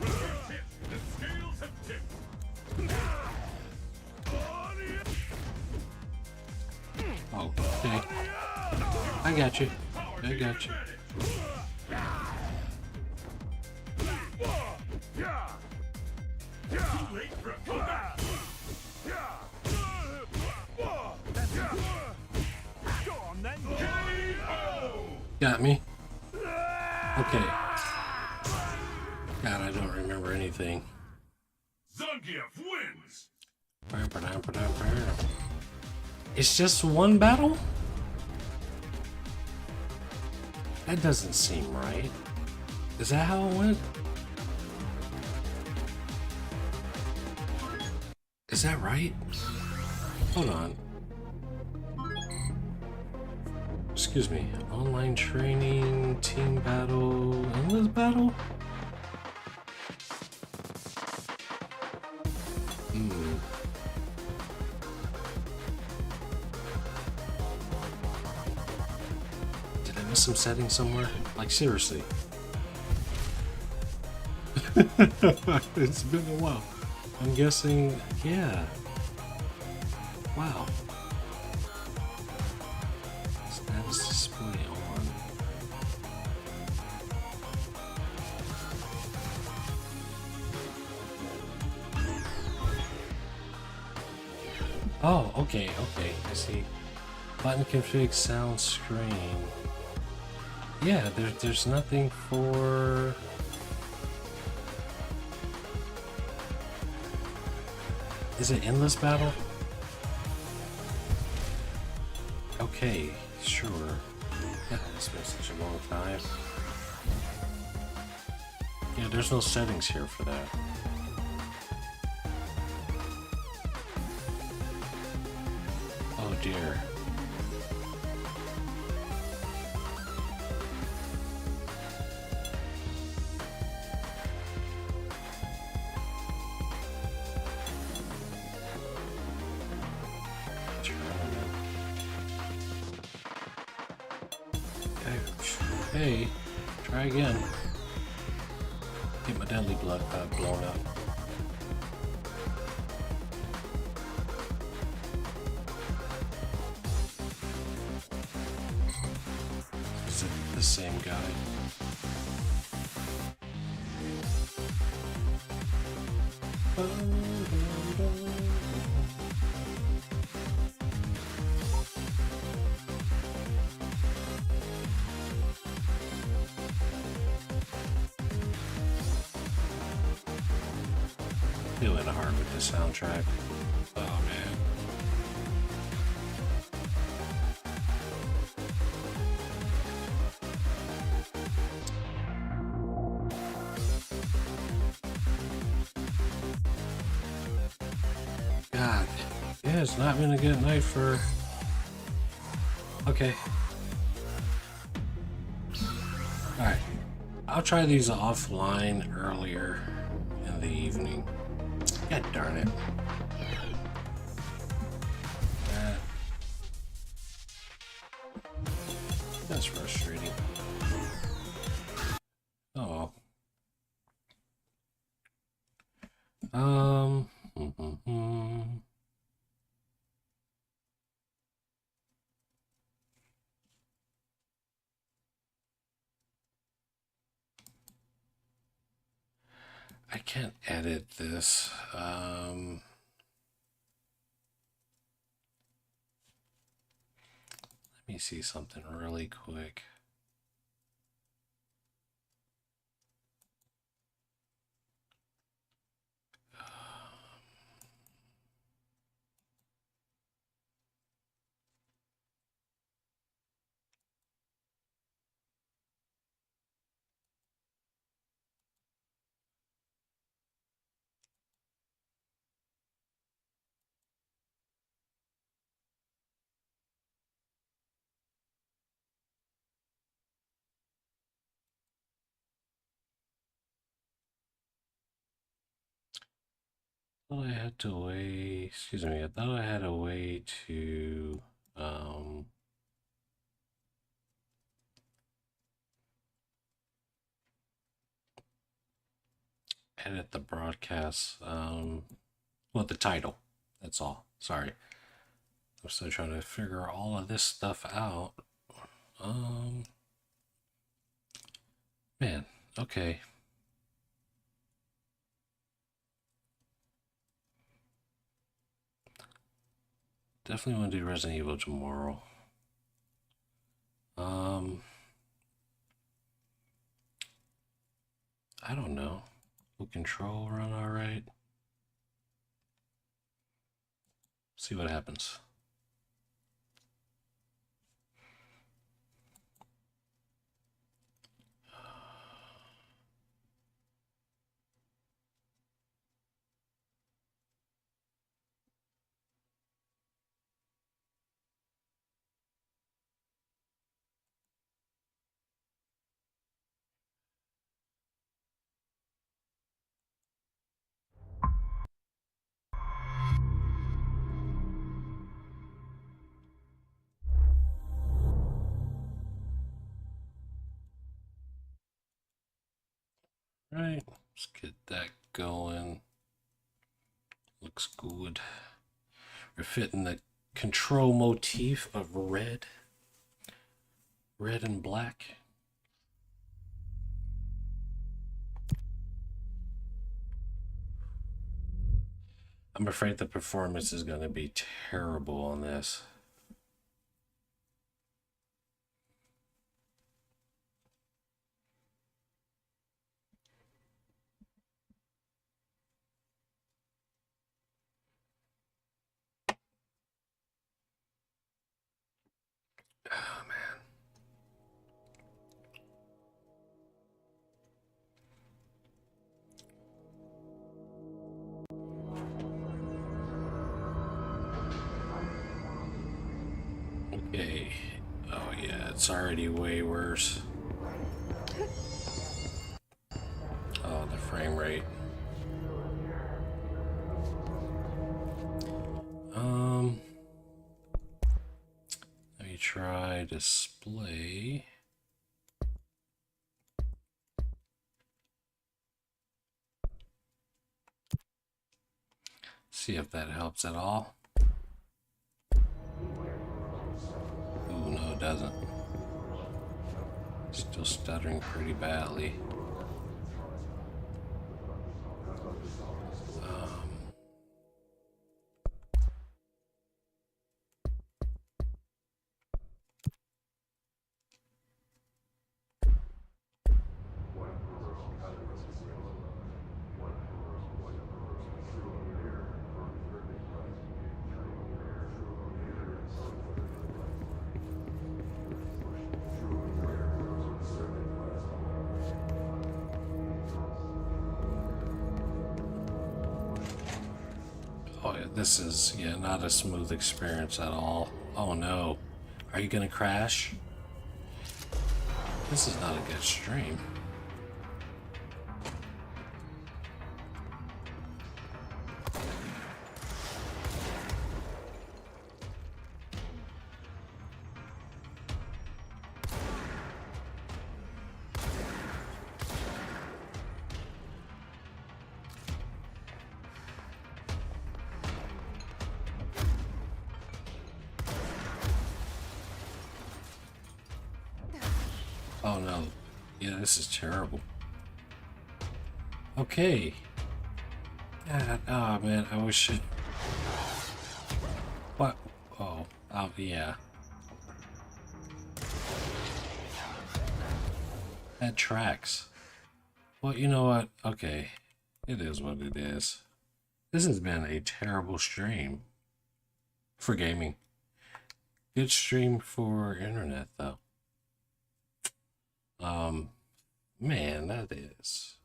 The scales have tipped. Oh, okay. I got you. I got you. Too late for a comeback. Go on then. K.O. Got me. Okay. God, I don't remember anything. Zangief wins. It's just one battle? That doesn't seem right. Is that how it went? Is that right? Hold on. Excuse me. Online training, team battle, endless battle? Did I miss some settings somewhere? Like, seriously. It's been a while. I'm guessing, yeah. Wow. Status display on. Oh, okay, I see. Button config, sound, screen. Yeah, there's nothing for... Is it endless battle? Okay, sure. Yeah, it's been such a long time. Yeah, there's no settings here for that. Oh dear. Hey, try again. Get my deadly blood blown up. Is it the same guy? Feeling hard with the soundtrack. Oh man. God. Yeah, it's not been a good night for... Okay. Alright. I'll try these offline earlier in the evening. God darn it. That's frustrating. Oh. I can't edit this. Let me see something really quick. I had to wait, excuse me, I thought I had a way to edit the broadcast, well, the title, that's all. Sorry. I'm still trying to figure all of this stuff out. Man, okay. Definitely want to do Resident Evil tomorrow. I don't know. Will control run all right? See what happens. Right, let's get that going. Looks good. We're fitting the control motif of red and black. I'm afraid the performance is going to be terrible on this. Oh, man. Okay. Oh, yeah, it's already way worse. Oh, the frame rate. Let me try display. See if that helps at all. Ooh, no, it doesn't. Still stuttering pretty badly. Oh, yeah, this is, yeah, not a smooth experience at all. Oh no. Are you gonna crash? This is not a good stream. Oh no. Yeah, this is terrible. Okay. God, oh man, I wish it... What? Oh, yeah. That tracks. Well, you know what? Okay. It is what it is. This has been a terrible stream for gaming. Good stream for internet, though. Man, that is...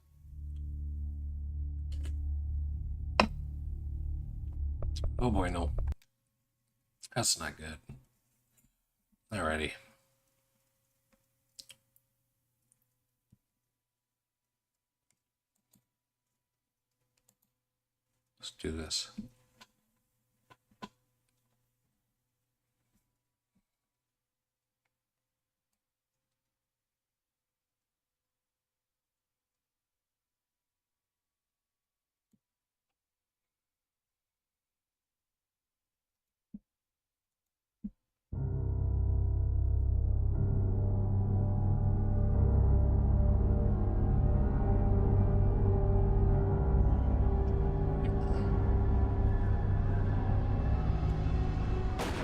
Oh boy, no. That's not good. Alrighty. Let's do this.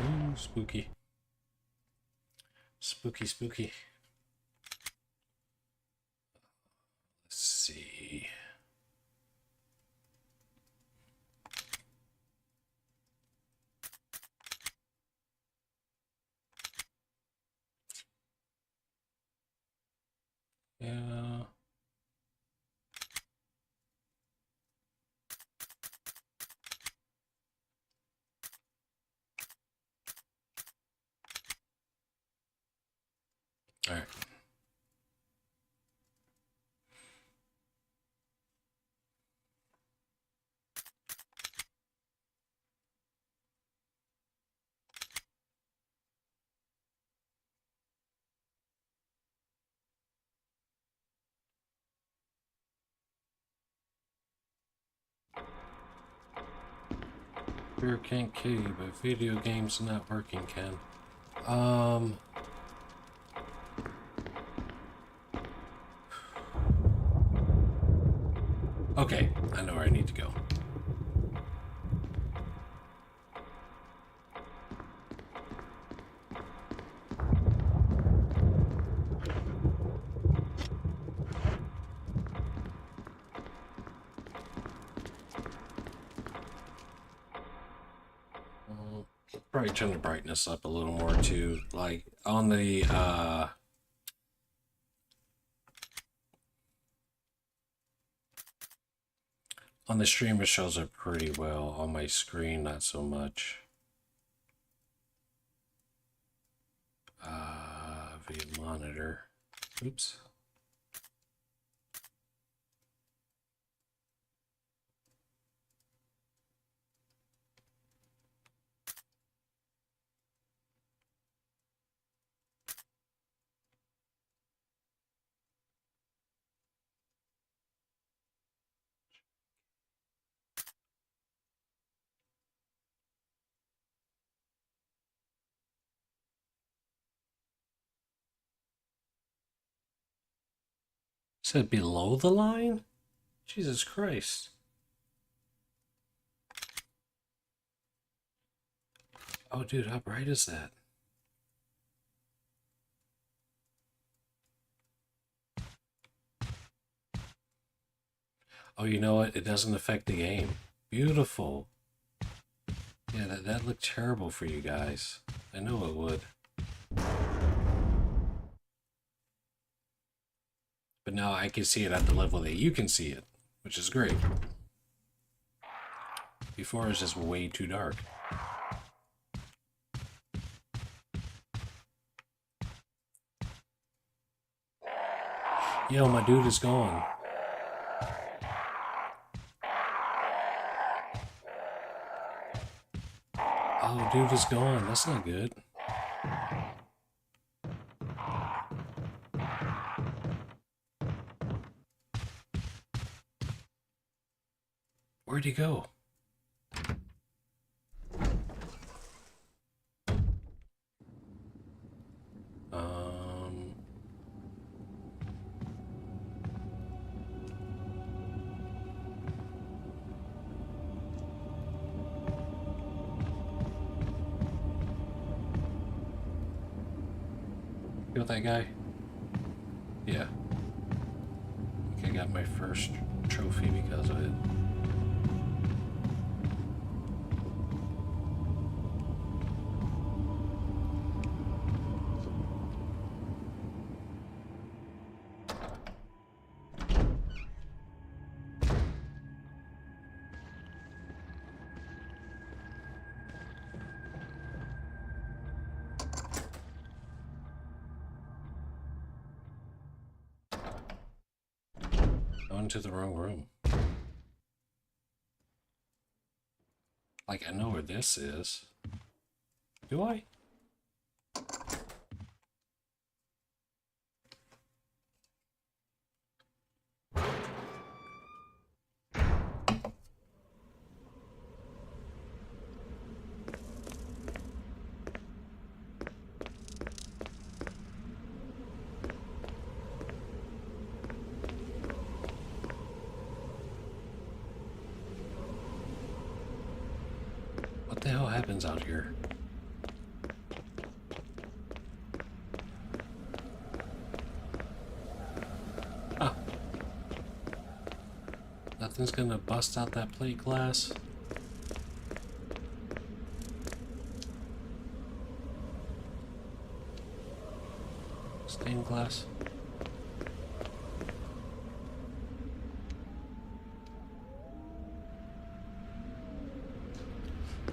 Ooh, spooky. Spooky, spooky. Let's see. Yeah. All right. Sure can't kill you, but video games not working can. Okay, I know where I need to go. Probably turn the brightness up a little more too. Like on the stream it shows up pretty well. On my screen, not so much. Via monitor. Oops. Said below the line? Jesus Christ. Oh, dude, how bright is that? Oh, you know what? It doesn't affect the game. Beautiful. Yeah, that looked terrible for you guys. I know it would. But now I can see it at the level that you can see it, which is great. Before it was just way too dark. Yo, my dude is gone. Oh, dude is gone. That's not good. Where'd he go? Killed that guy? Yeah. I think I got my first trophy because of it. Into the wrong room. Like, I know where this is. Do I? What the hell happens out here? Huh. Nothing's gonna bust out that plate glass. Stained glass.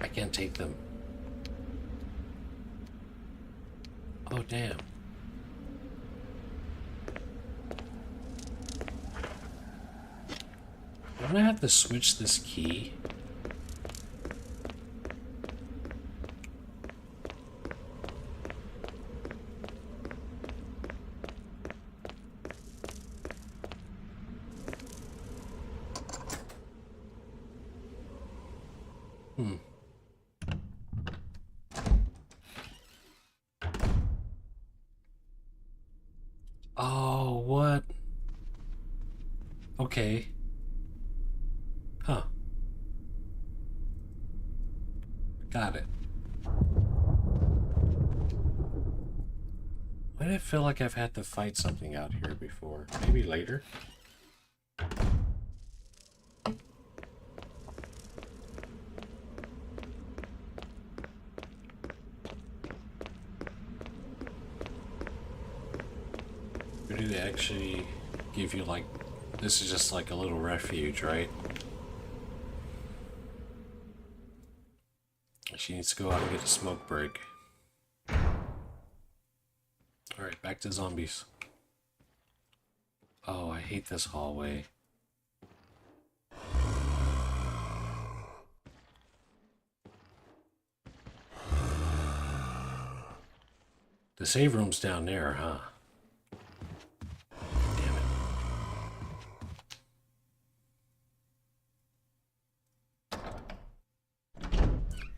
I can't take them. Oh, damn. Don't I have to switch this key? Oh, what? Okay. Huh. Got it. Why do I feel like I've had to fight something out here before? Maybe later? Or do they actually give you, like, this is just like a little refuge, right? She needs to go out and get a smoke break. Alright, back to zombies. Oh, I hate this hallway. The save room's down there, huh? Damn it.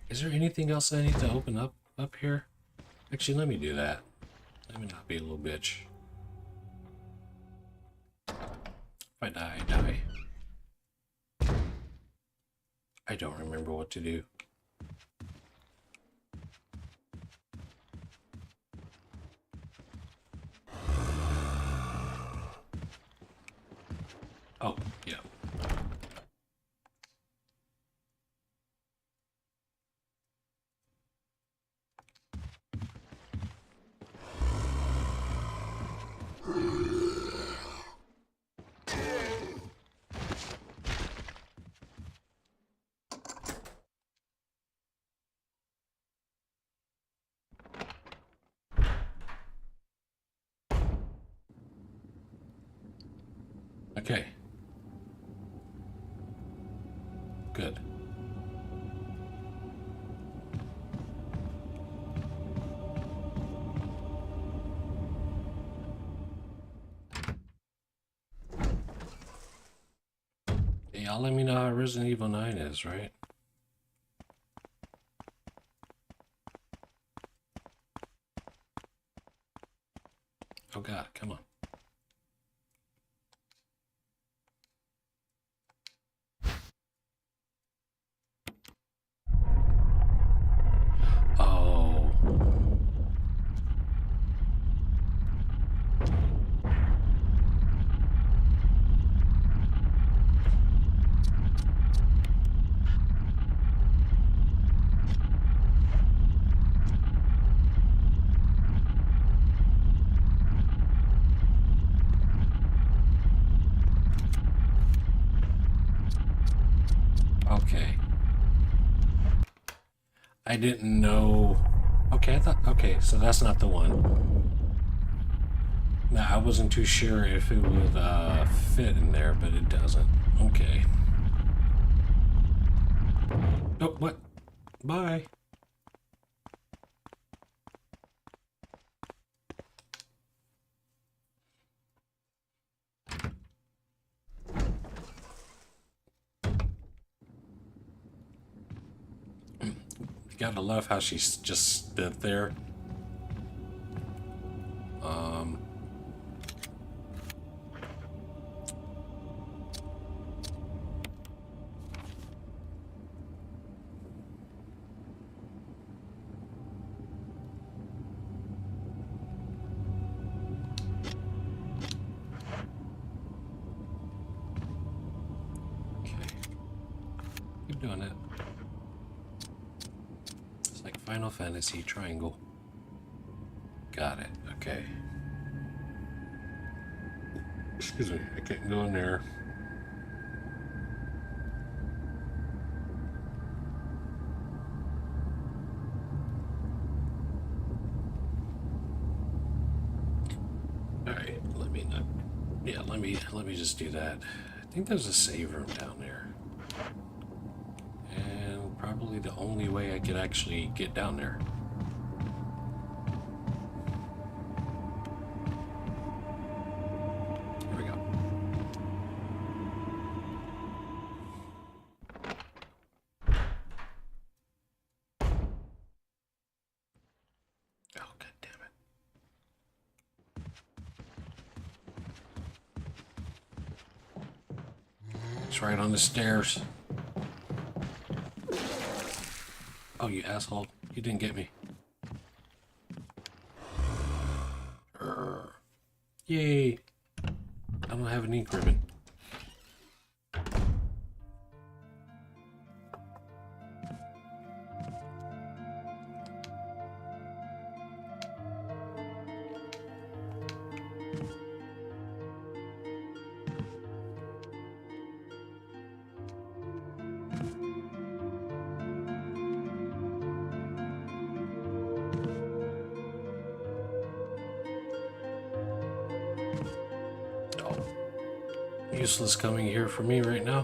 Is there anything else I need to open up here? Actually, let me do that. Let me not be a little bitch. If I die, I die. I don't remember what to do. Oh, yeah. Okay. Good. Hey, y'all let me know how Resident Evil 9 is, right? Oh god, come on. Oh. Okay. I didn't know. Okay, I thought. Okay, so that's not the one. No, I wasn't too sure if it would fit in there, but it doesn't. Okay. Oh, what? Bye. You gotta love how she's just stood there. Keep doing it. It's like Final Fantasy Triangle. Got it. Okay. Excuse me. I can't go in there. All right. Let me not. Yeah. Let me just do that. I think there's a save room down there. And probably the only way I could actually get down there. Here we go. Oh, god damn it. It's right on the stairs. Oh, you asshole. You didn't get me. Yay. I don't have an ink ribbon. Useless coming here for me right now.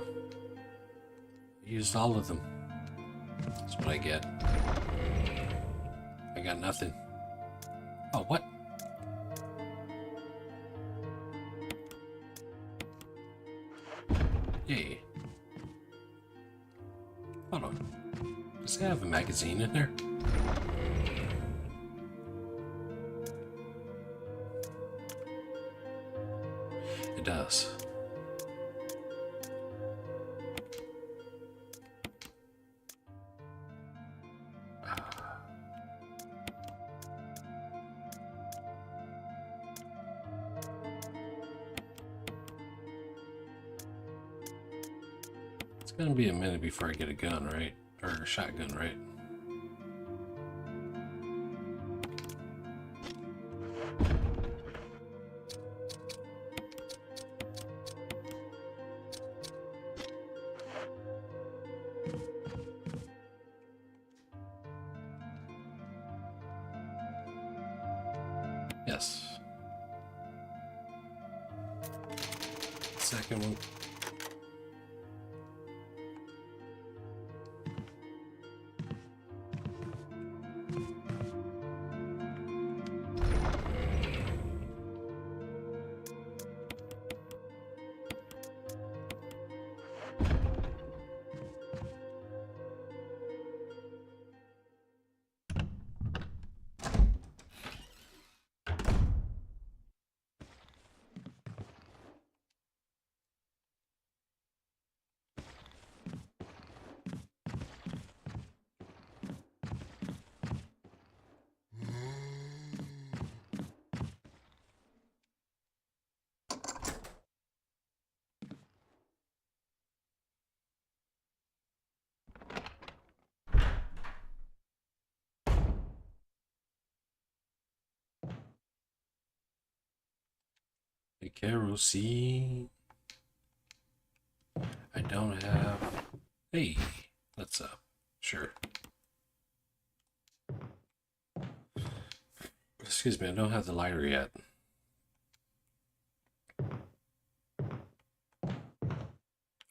I used all of them. That's what I get. I got nothing. Oh, what? Yay. Hold on. Does it have a magazine in there? It does. It's gonna be a minute before I get a gun, right? Or a shotgun, right? Yes. second one. The kerosene. I don't have. Hey, let's sure. Excuse me, I don't have the lighter yet.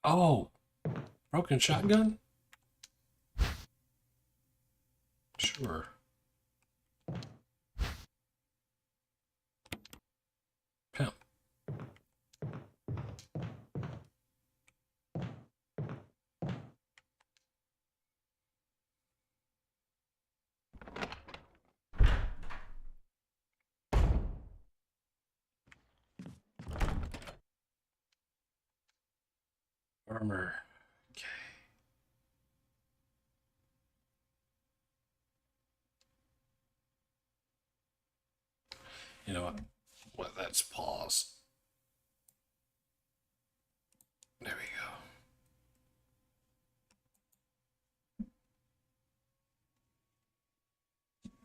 Oh, broken shotgun? Sure. Pimp. Armor. Okay. You know what? Well, let's pause. There we go.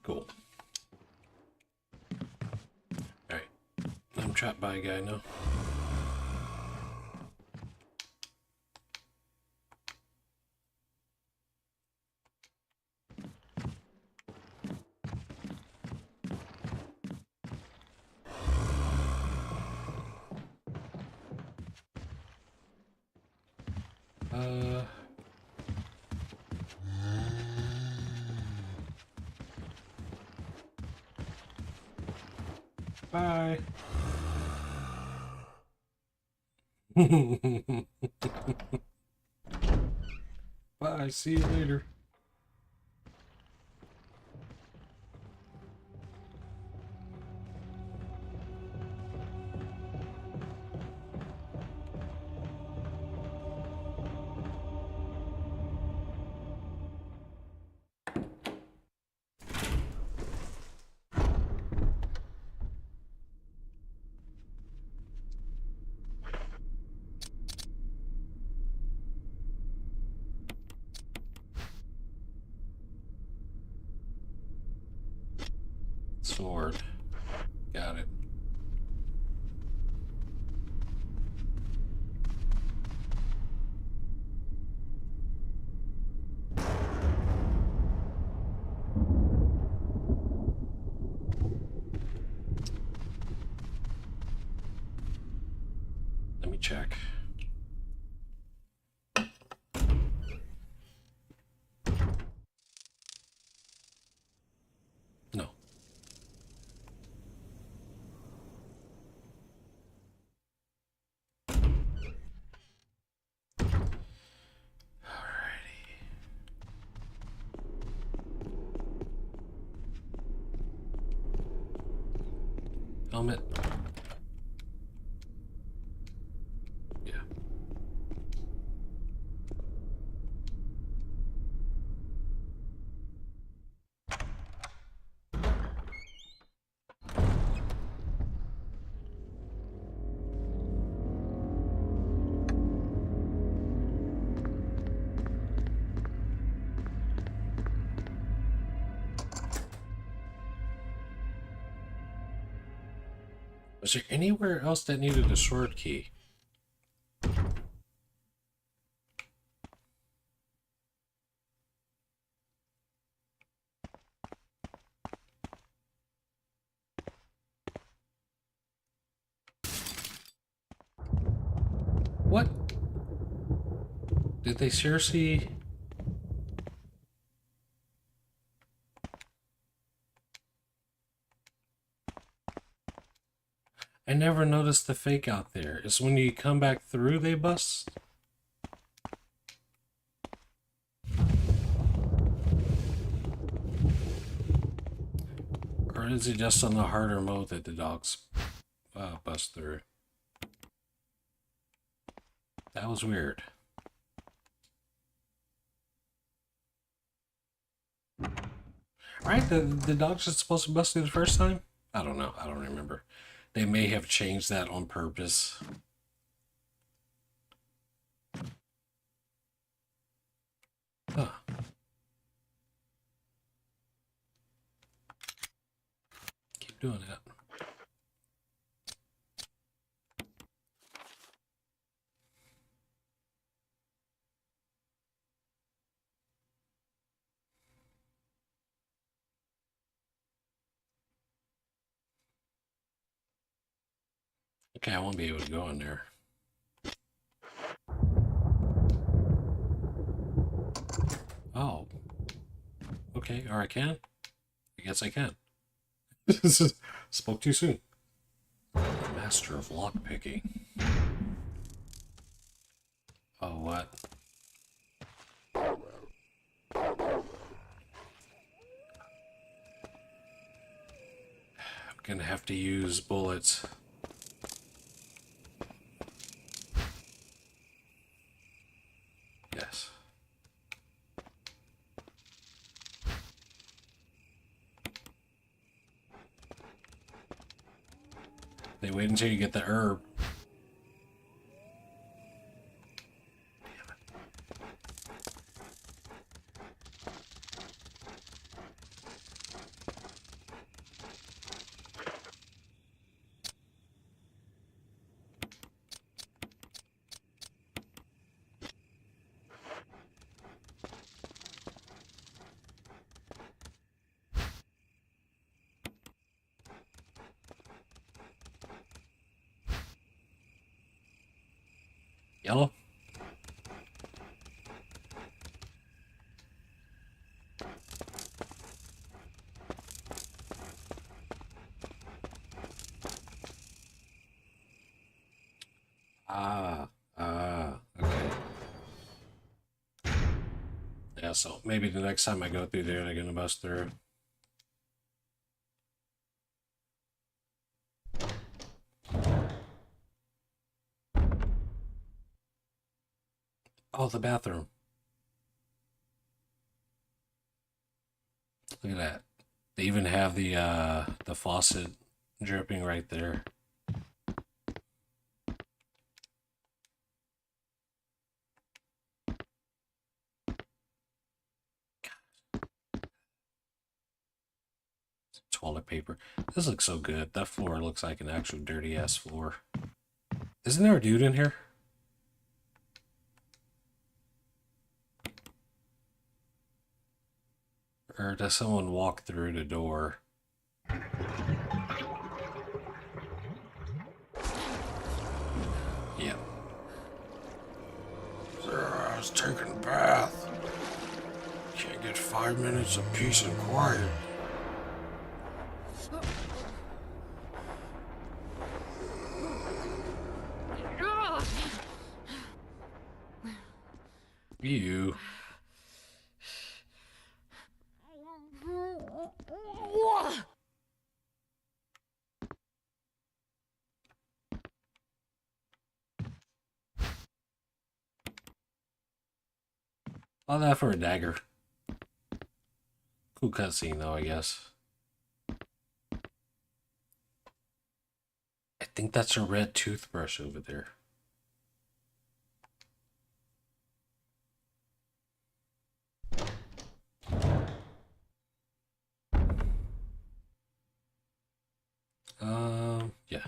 Cool. Alright. I'm trapped by a guy now. Bye. Bye. See you later. Sword. Got it. Let me check. No. Helmet. Yeah. Was there anywhere else that needed a sword key? Did they seriously? I never noticed the fake out there. Is when you come back through they bust? Or is it just on the harder mode that the dogs bust through? That was weird. Right? The dogs are supposed to bust through the first time? I don't know. I don't remember. They may have changed that on purpose. Huh. Keep doing that. Okay, I won't be able to go in there. Oh. Okay, or I can? I guess I can. Spoke too soon. Master of lockpicking. Oh, what? I'm gonna have to use bullets. Yes. They wait until you get the herb. Yellow? Okay. Yeah, so maybe the next time I go through there, they're gonna bust through. Oh, the bathroom. Look at that. They even have the faucet dripping right there. Toilet paper. This looks so good. That floor looks like an actual dirty ass floor. Isn't there a dude in here? Or does someone walk through the door? Yeah. Sir, I was taking a bath. Can't get 5 minutes of peace and quiet. You. All that for a dagger. Cool cutscene though, I guess. I think that's a red toothbrush over there. Yeah.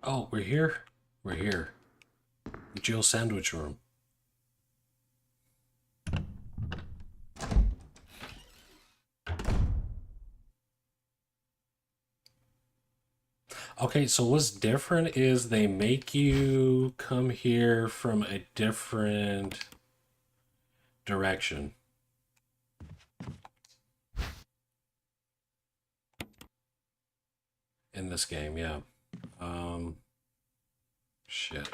Oh, we're here? We're here. Jill sandwich room. Okay, so what's different is they make you come here from a different direction. In this game, yeah. Shit.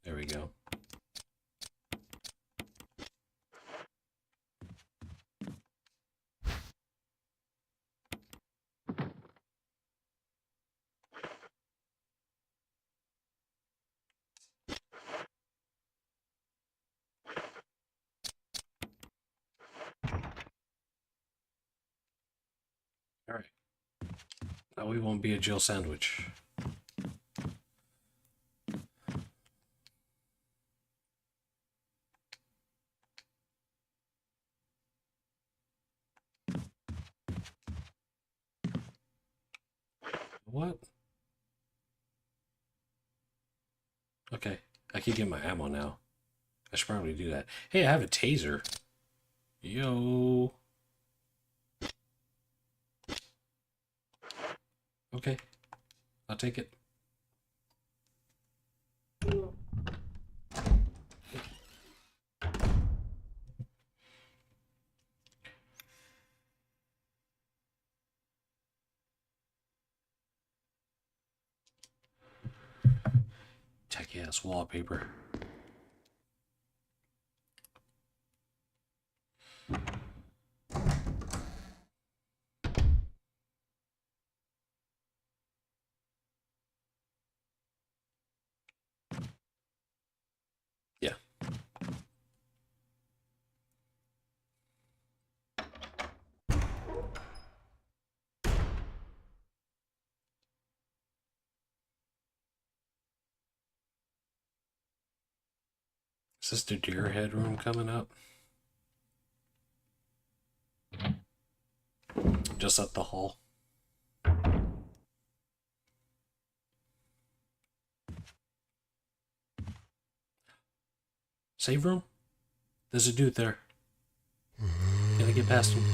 There we go. All right. Now we won't be a Jill sandwich. What? Okay, I can get my ammo now. I should probably do that. Hey, I have a taser. Yo. Okay, I'll take it. Tacky ass wallpaper. Yeah. Is this the deer headroom coming up? Just up the hall. Save room? There's a dude there. Can I get past him?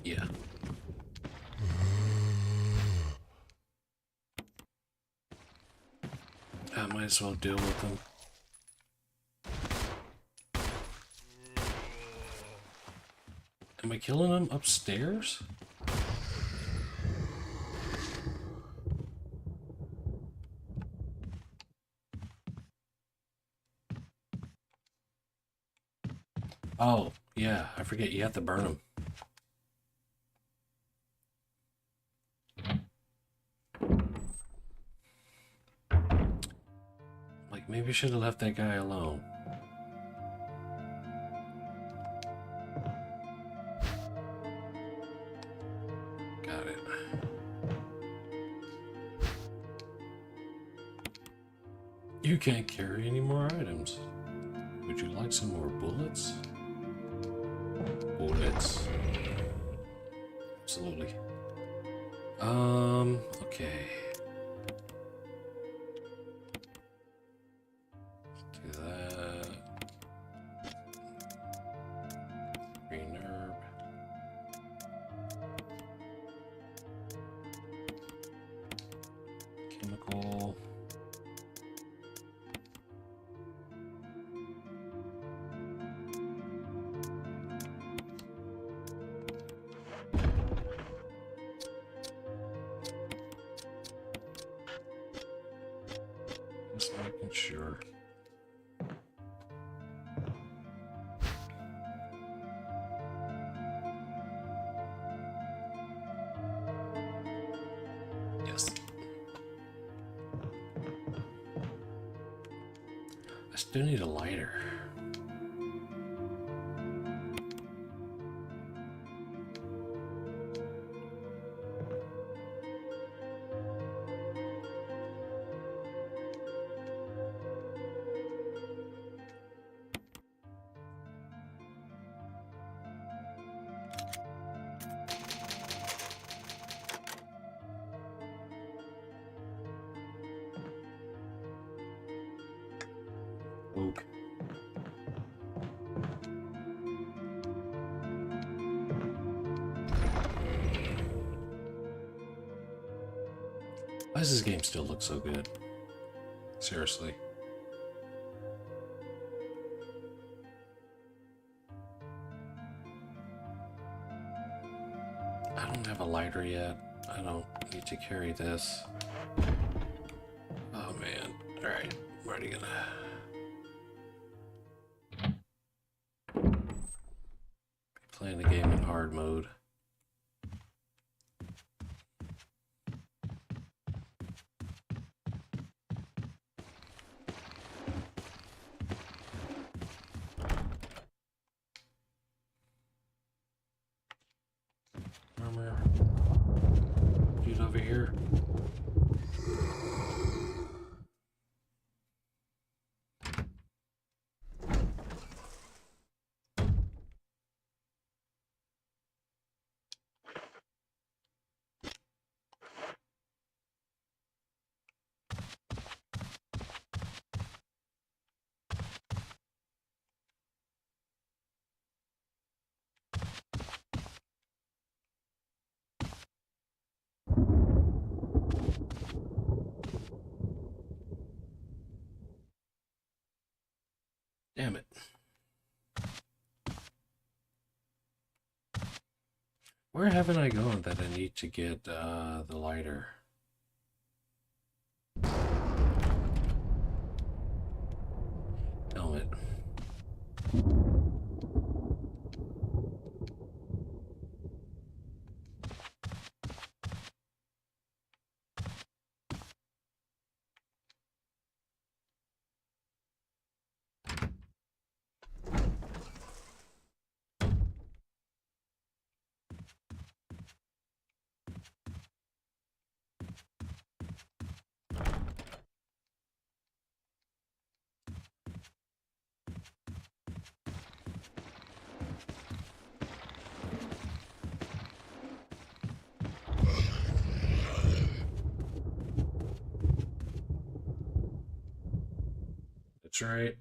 Yeah. I might as well deal with him. Am I killing him upstairs? Oh, yeah, I forget you have to burn him. Like, maybe I should have left that guy alone. Got it. You can't carry any more items. Would you like some more bullets? Bullets. Absolutely. Okay. Do that. Green herb. Chemical. Just making sure. Yes. I still need a lighter. Oak. Why does this game still look so good? Seriously. I don't have a lighter yet. I don't need to carry this. Oh man. Alright, I'm already gonna... be playing the game in hard mode. Armor. Dude over here. Damn it. Where haven't I gone that I need to get the lighter? Helmet. That's right.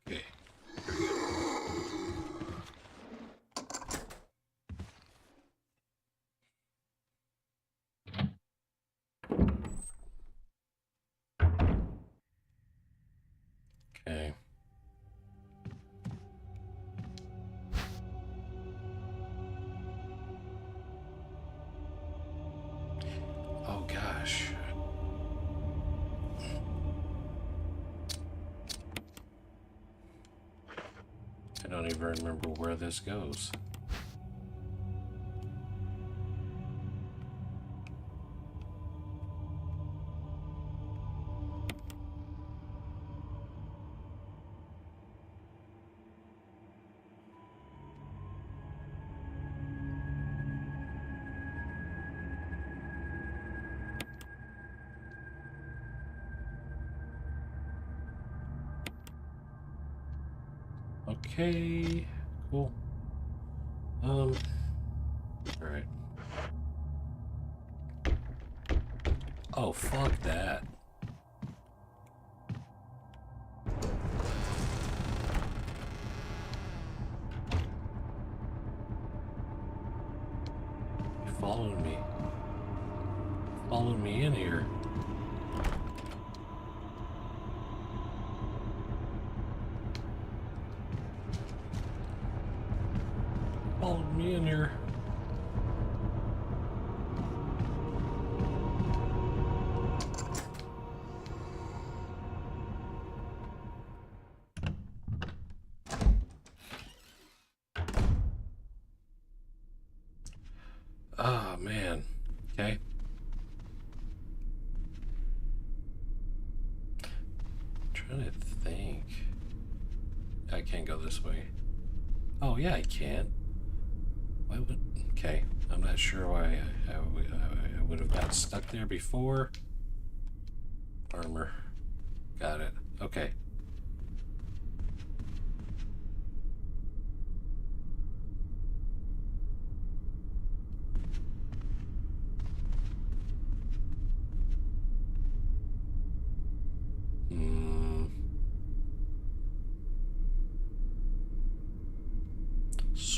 Okay. Okay. Oh gosh. I don't even remember where this goes. Okay, cool. All right. Oh, fuck that. You followed me. Followed me in here. Followed me in here. Oh man. Okay. Trying to think. I can't go this way. Oh yeah, I can. Why would? Okay, I'm not sure why I would have got stuck there before. Armor. Got it. Okay.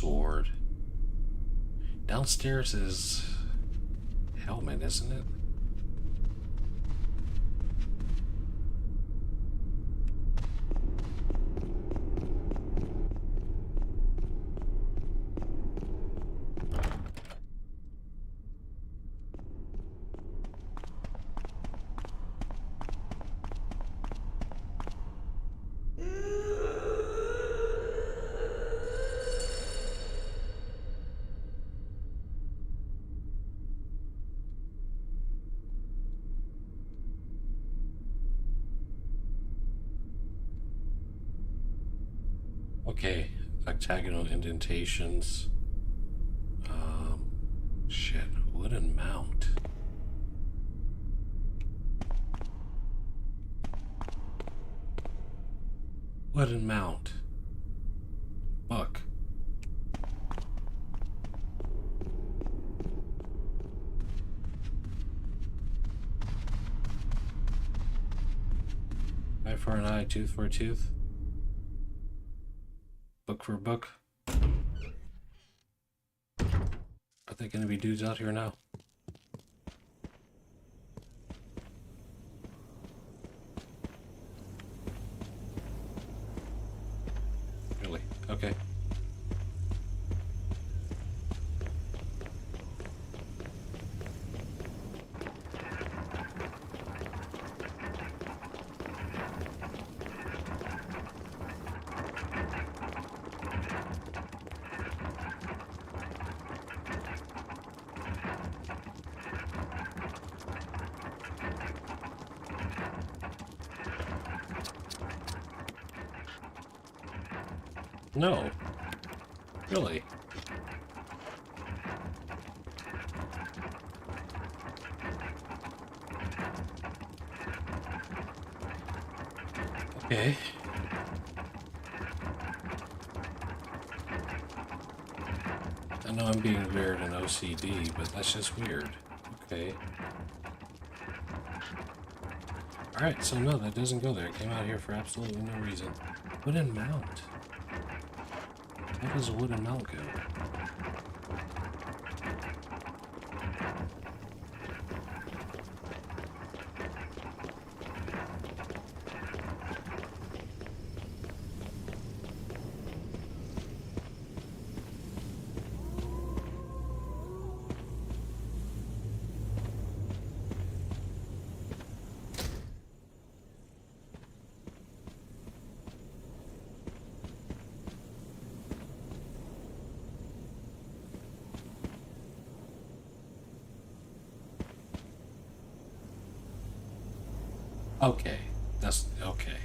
sword. Downstairs is helmet, isn't it? Okay, octagonal indentations. Shit, wooden mount. Wooden mount. Book. Eye for an eye, tooth for a tooth. Book for a book. Are there gonna be dudes out here now? Really? Okay. No. Really? Okay. I know I'm being weird and OCD, but that's just weird. Okay. Alright, so no, that doesn't go there. It came out here for absolutely no reason. Wooden mount. Where does a wooden mount go? Okay, that's okay.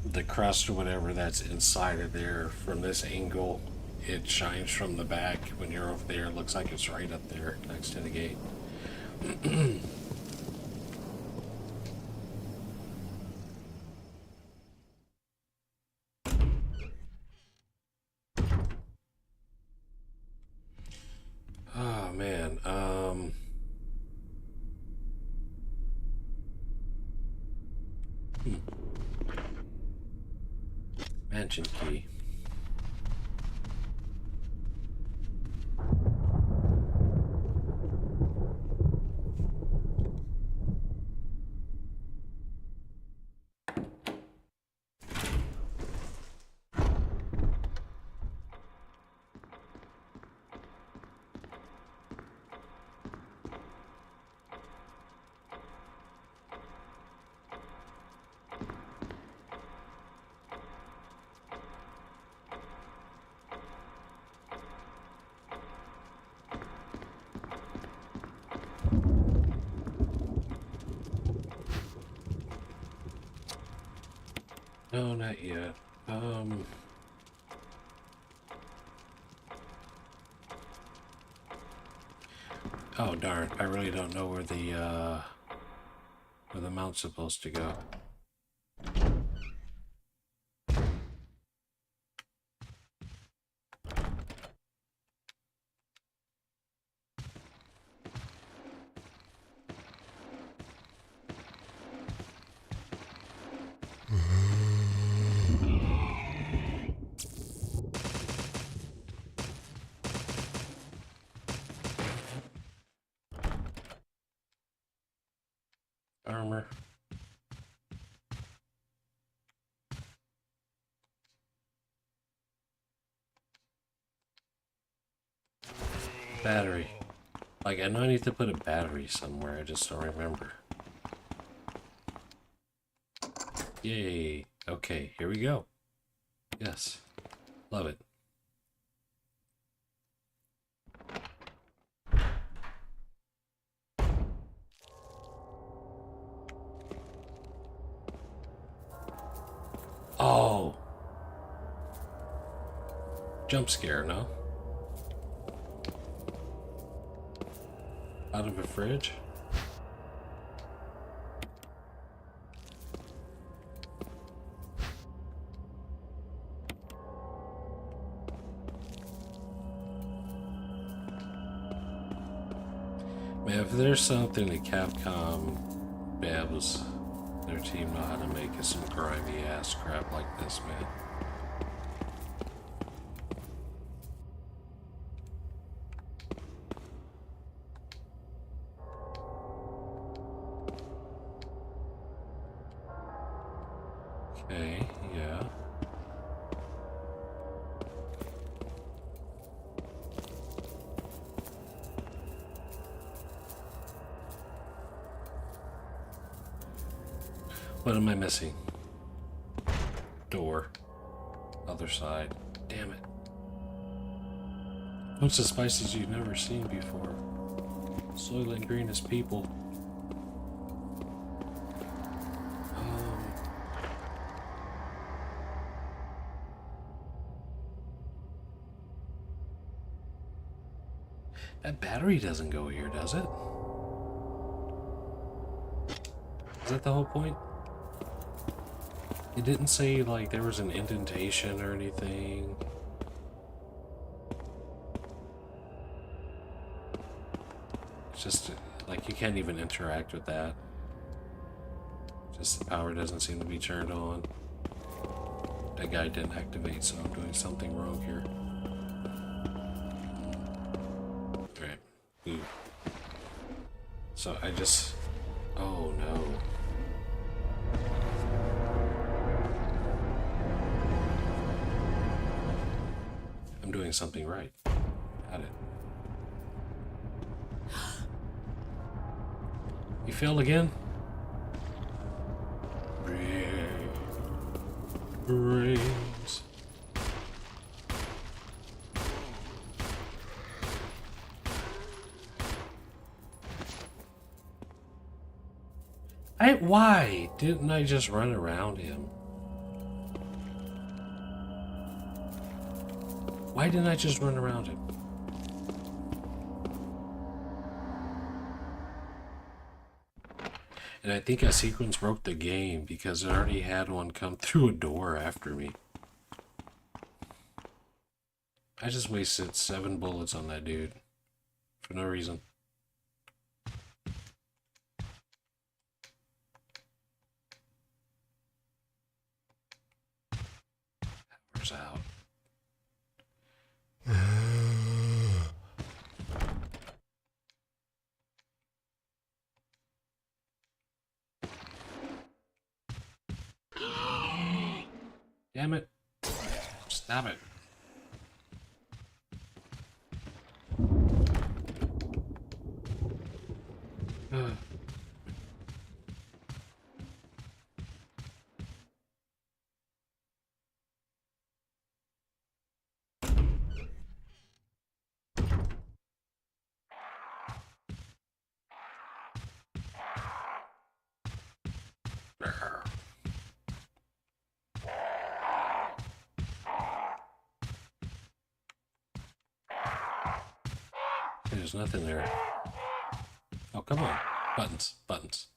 The crust or whatever that's inside of there from this angle, it shines from the back. When you're over there, it looks like it's right up there next to the gate. Oh man, mansion key. No, not yet. Oh darn, I really don't know where the mount's supposed to go. Armor. Battery. Like, I know I need to put a battery somewhere, I just don't remember. Yay. Okay, here we go. Yes. Love it. Oh. Jump scare, no? Out of a fridge? Man, if there's something that Capcom Babs, their team know how to make is some grimy ass crap like this, man. Okay, yeah. What am I missing? Door. Other side. Damn it. Bunch of spices you've never seen before. Soylent Green is people. That battery doesn't go here, does it? Is that the whole point? It didn't say, like, there was an indentation or anything. It's just, like, you can't even interact with that. Just the power doesn't seem to be turned on. That guy didn't activate, so I'm doing something wrong here. Alright. Ooh. So I just... Oh, no. I'm doing something right. Got it. You failed again? Brains. Why didn't I just run around him? Why didn't I just run around him? And I think a sequence broke the game because it already had one come through a door after me. I just wasted 7 bullets on that dude for no reason. Power's out. Damn it. Stop it. There's nothing there. Oh, come on. Buttons, buttons.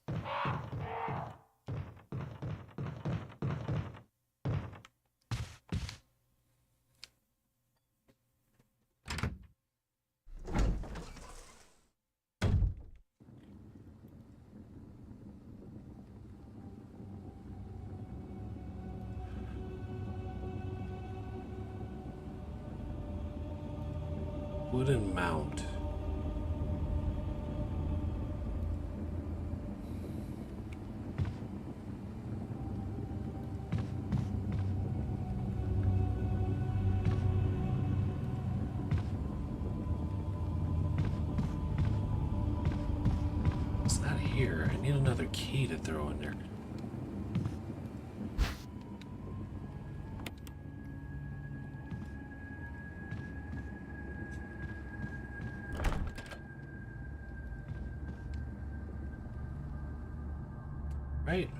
Wooden mount. here. I need another key to throw in there. Right.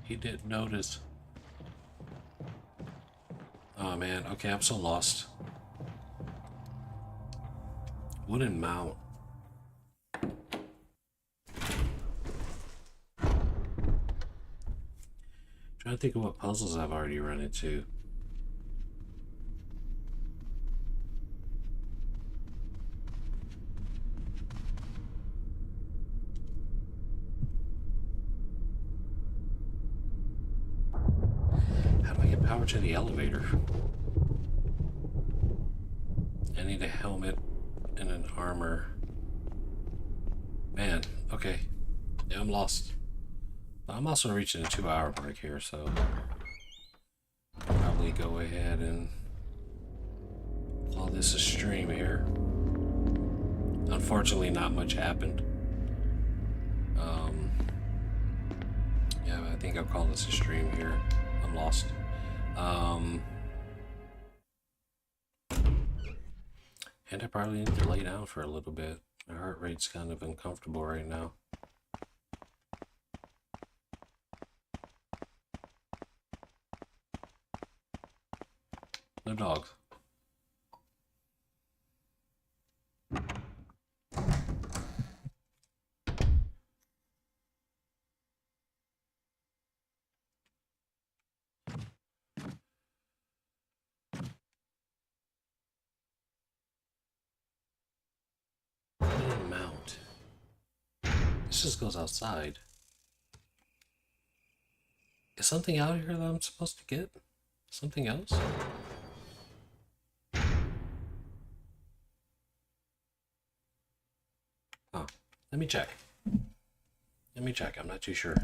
He didn't notice. Oh man, okay, I'm so lost. Wooden mount. Trying to think of what puzzles I've already run into. How do I get power to the elevator? I need a helmet and an armor. Man, okay. Yeah, I'm lost. I'm also reaching a 2-hour mark here, so I'll probably go ahead and call this a stream here. Unfortunately, not much happened. Yeah, I think I'll call this a stream here. I'm lost. And I probably need to lay down for a little bit. My heart rate's kind of uncomfortable right now. No dogs. Mount. This just goes outside. Is something out here that I'm supposed to get? Something else? Huh. Let me check. Let me check. I'm not too sure.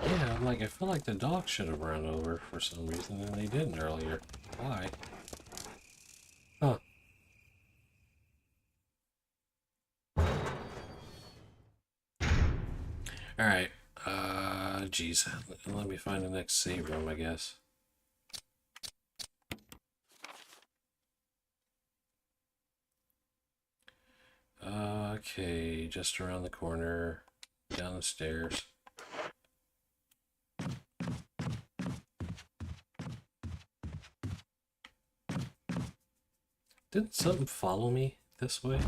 Yeah, I'm like, I feel like the dog should have run over for some reason, and they didn't earlier. Why? Huh. Alright. Geez. Let me find the next save room, I guess. Okay, just around the corner, down the stairs. Didn't something follow me this way?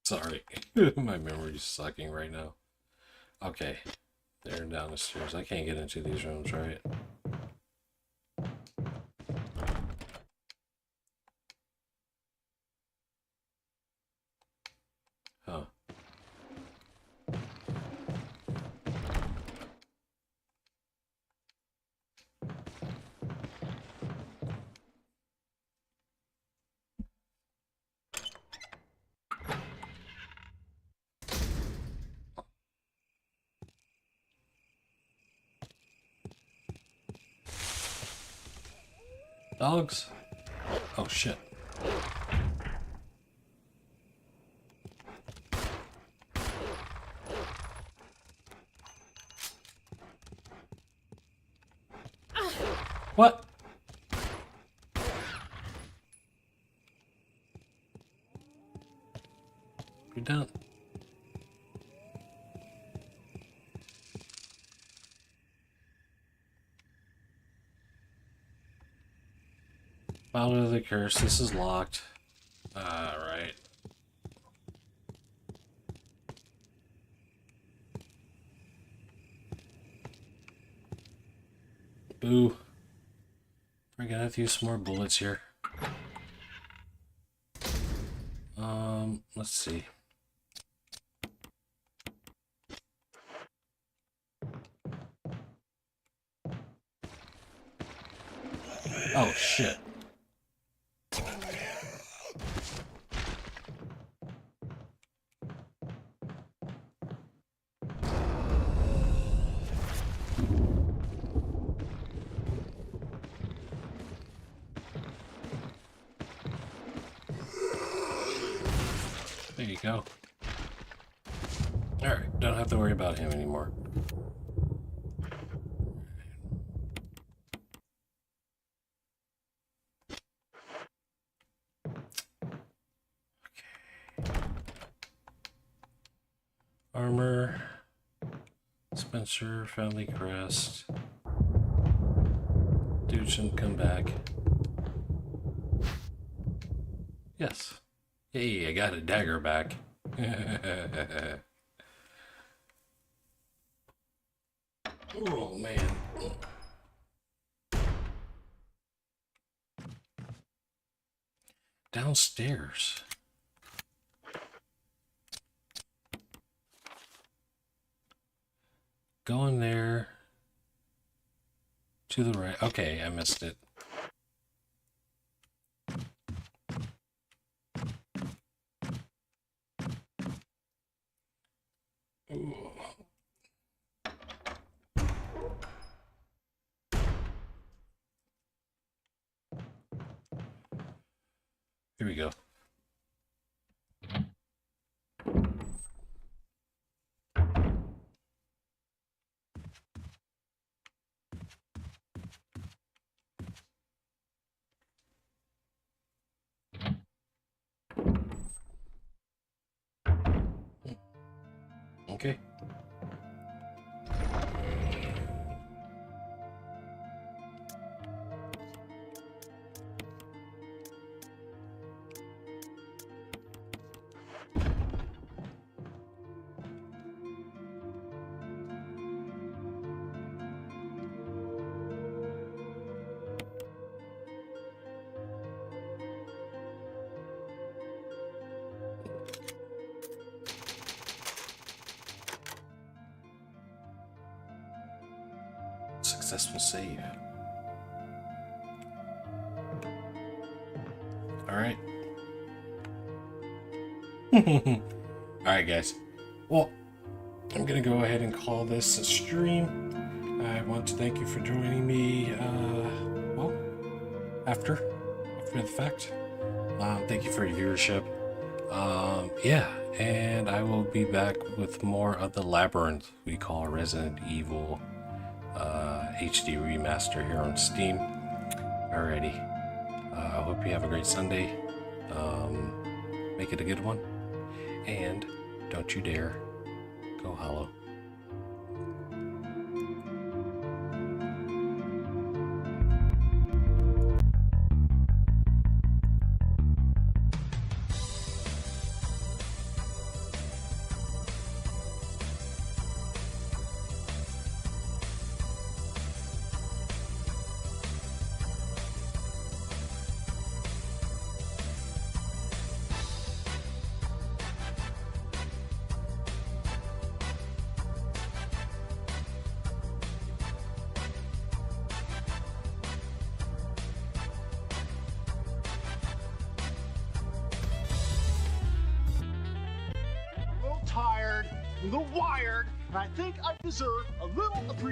Sorry, my memory's sucking right now. Okay, they're down the stairs. I can't get into these rooms, right? Huh. Dogs? Oh shit. What? You're done. Follow the curse. This is locked. Right. Boo. We're gonna have to use some more bullets here. Let's see. Oh, shit. There you go. Alright, don't have to worry about him anymore. Okay. Armor. Spencer, Family Crest. Dude shouldn't come back. Yes. Hey, I got a dagger back. Oh, man. Downstairs. Go in there. To the right. Okay, I missed it. Ooh. Here we go. Okay. Successful save. Alright. Alright, guys. Well, I'm gonna go ahead and call this a stream. I want to thank you for joining me, well, after the fact. Thank you for your viewership. Yeah, and I will be back with more of the labyrinth we call Resident Evil HD Remaster here on Steam. Alrighty. I hope you have a great Sunday. Make it a good one. And don't you dare go hollow. Tired, a little wired, and I think I deserve a little appreciation.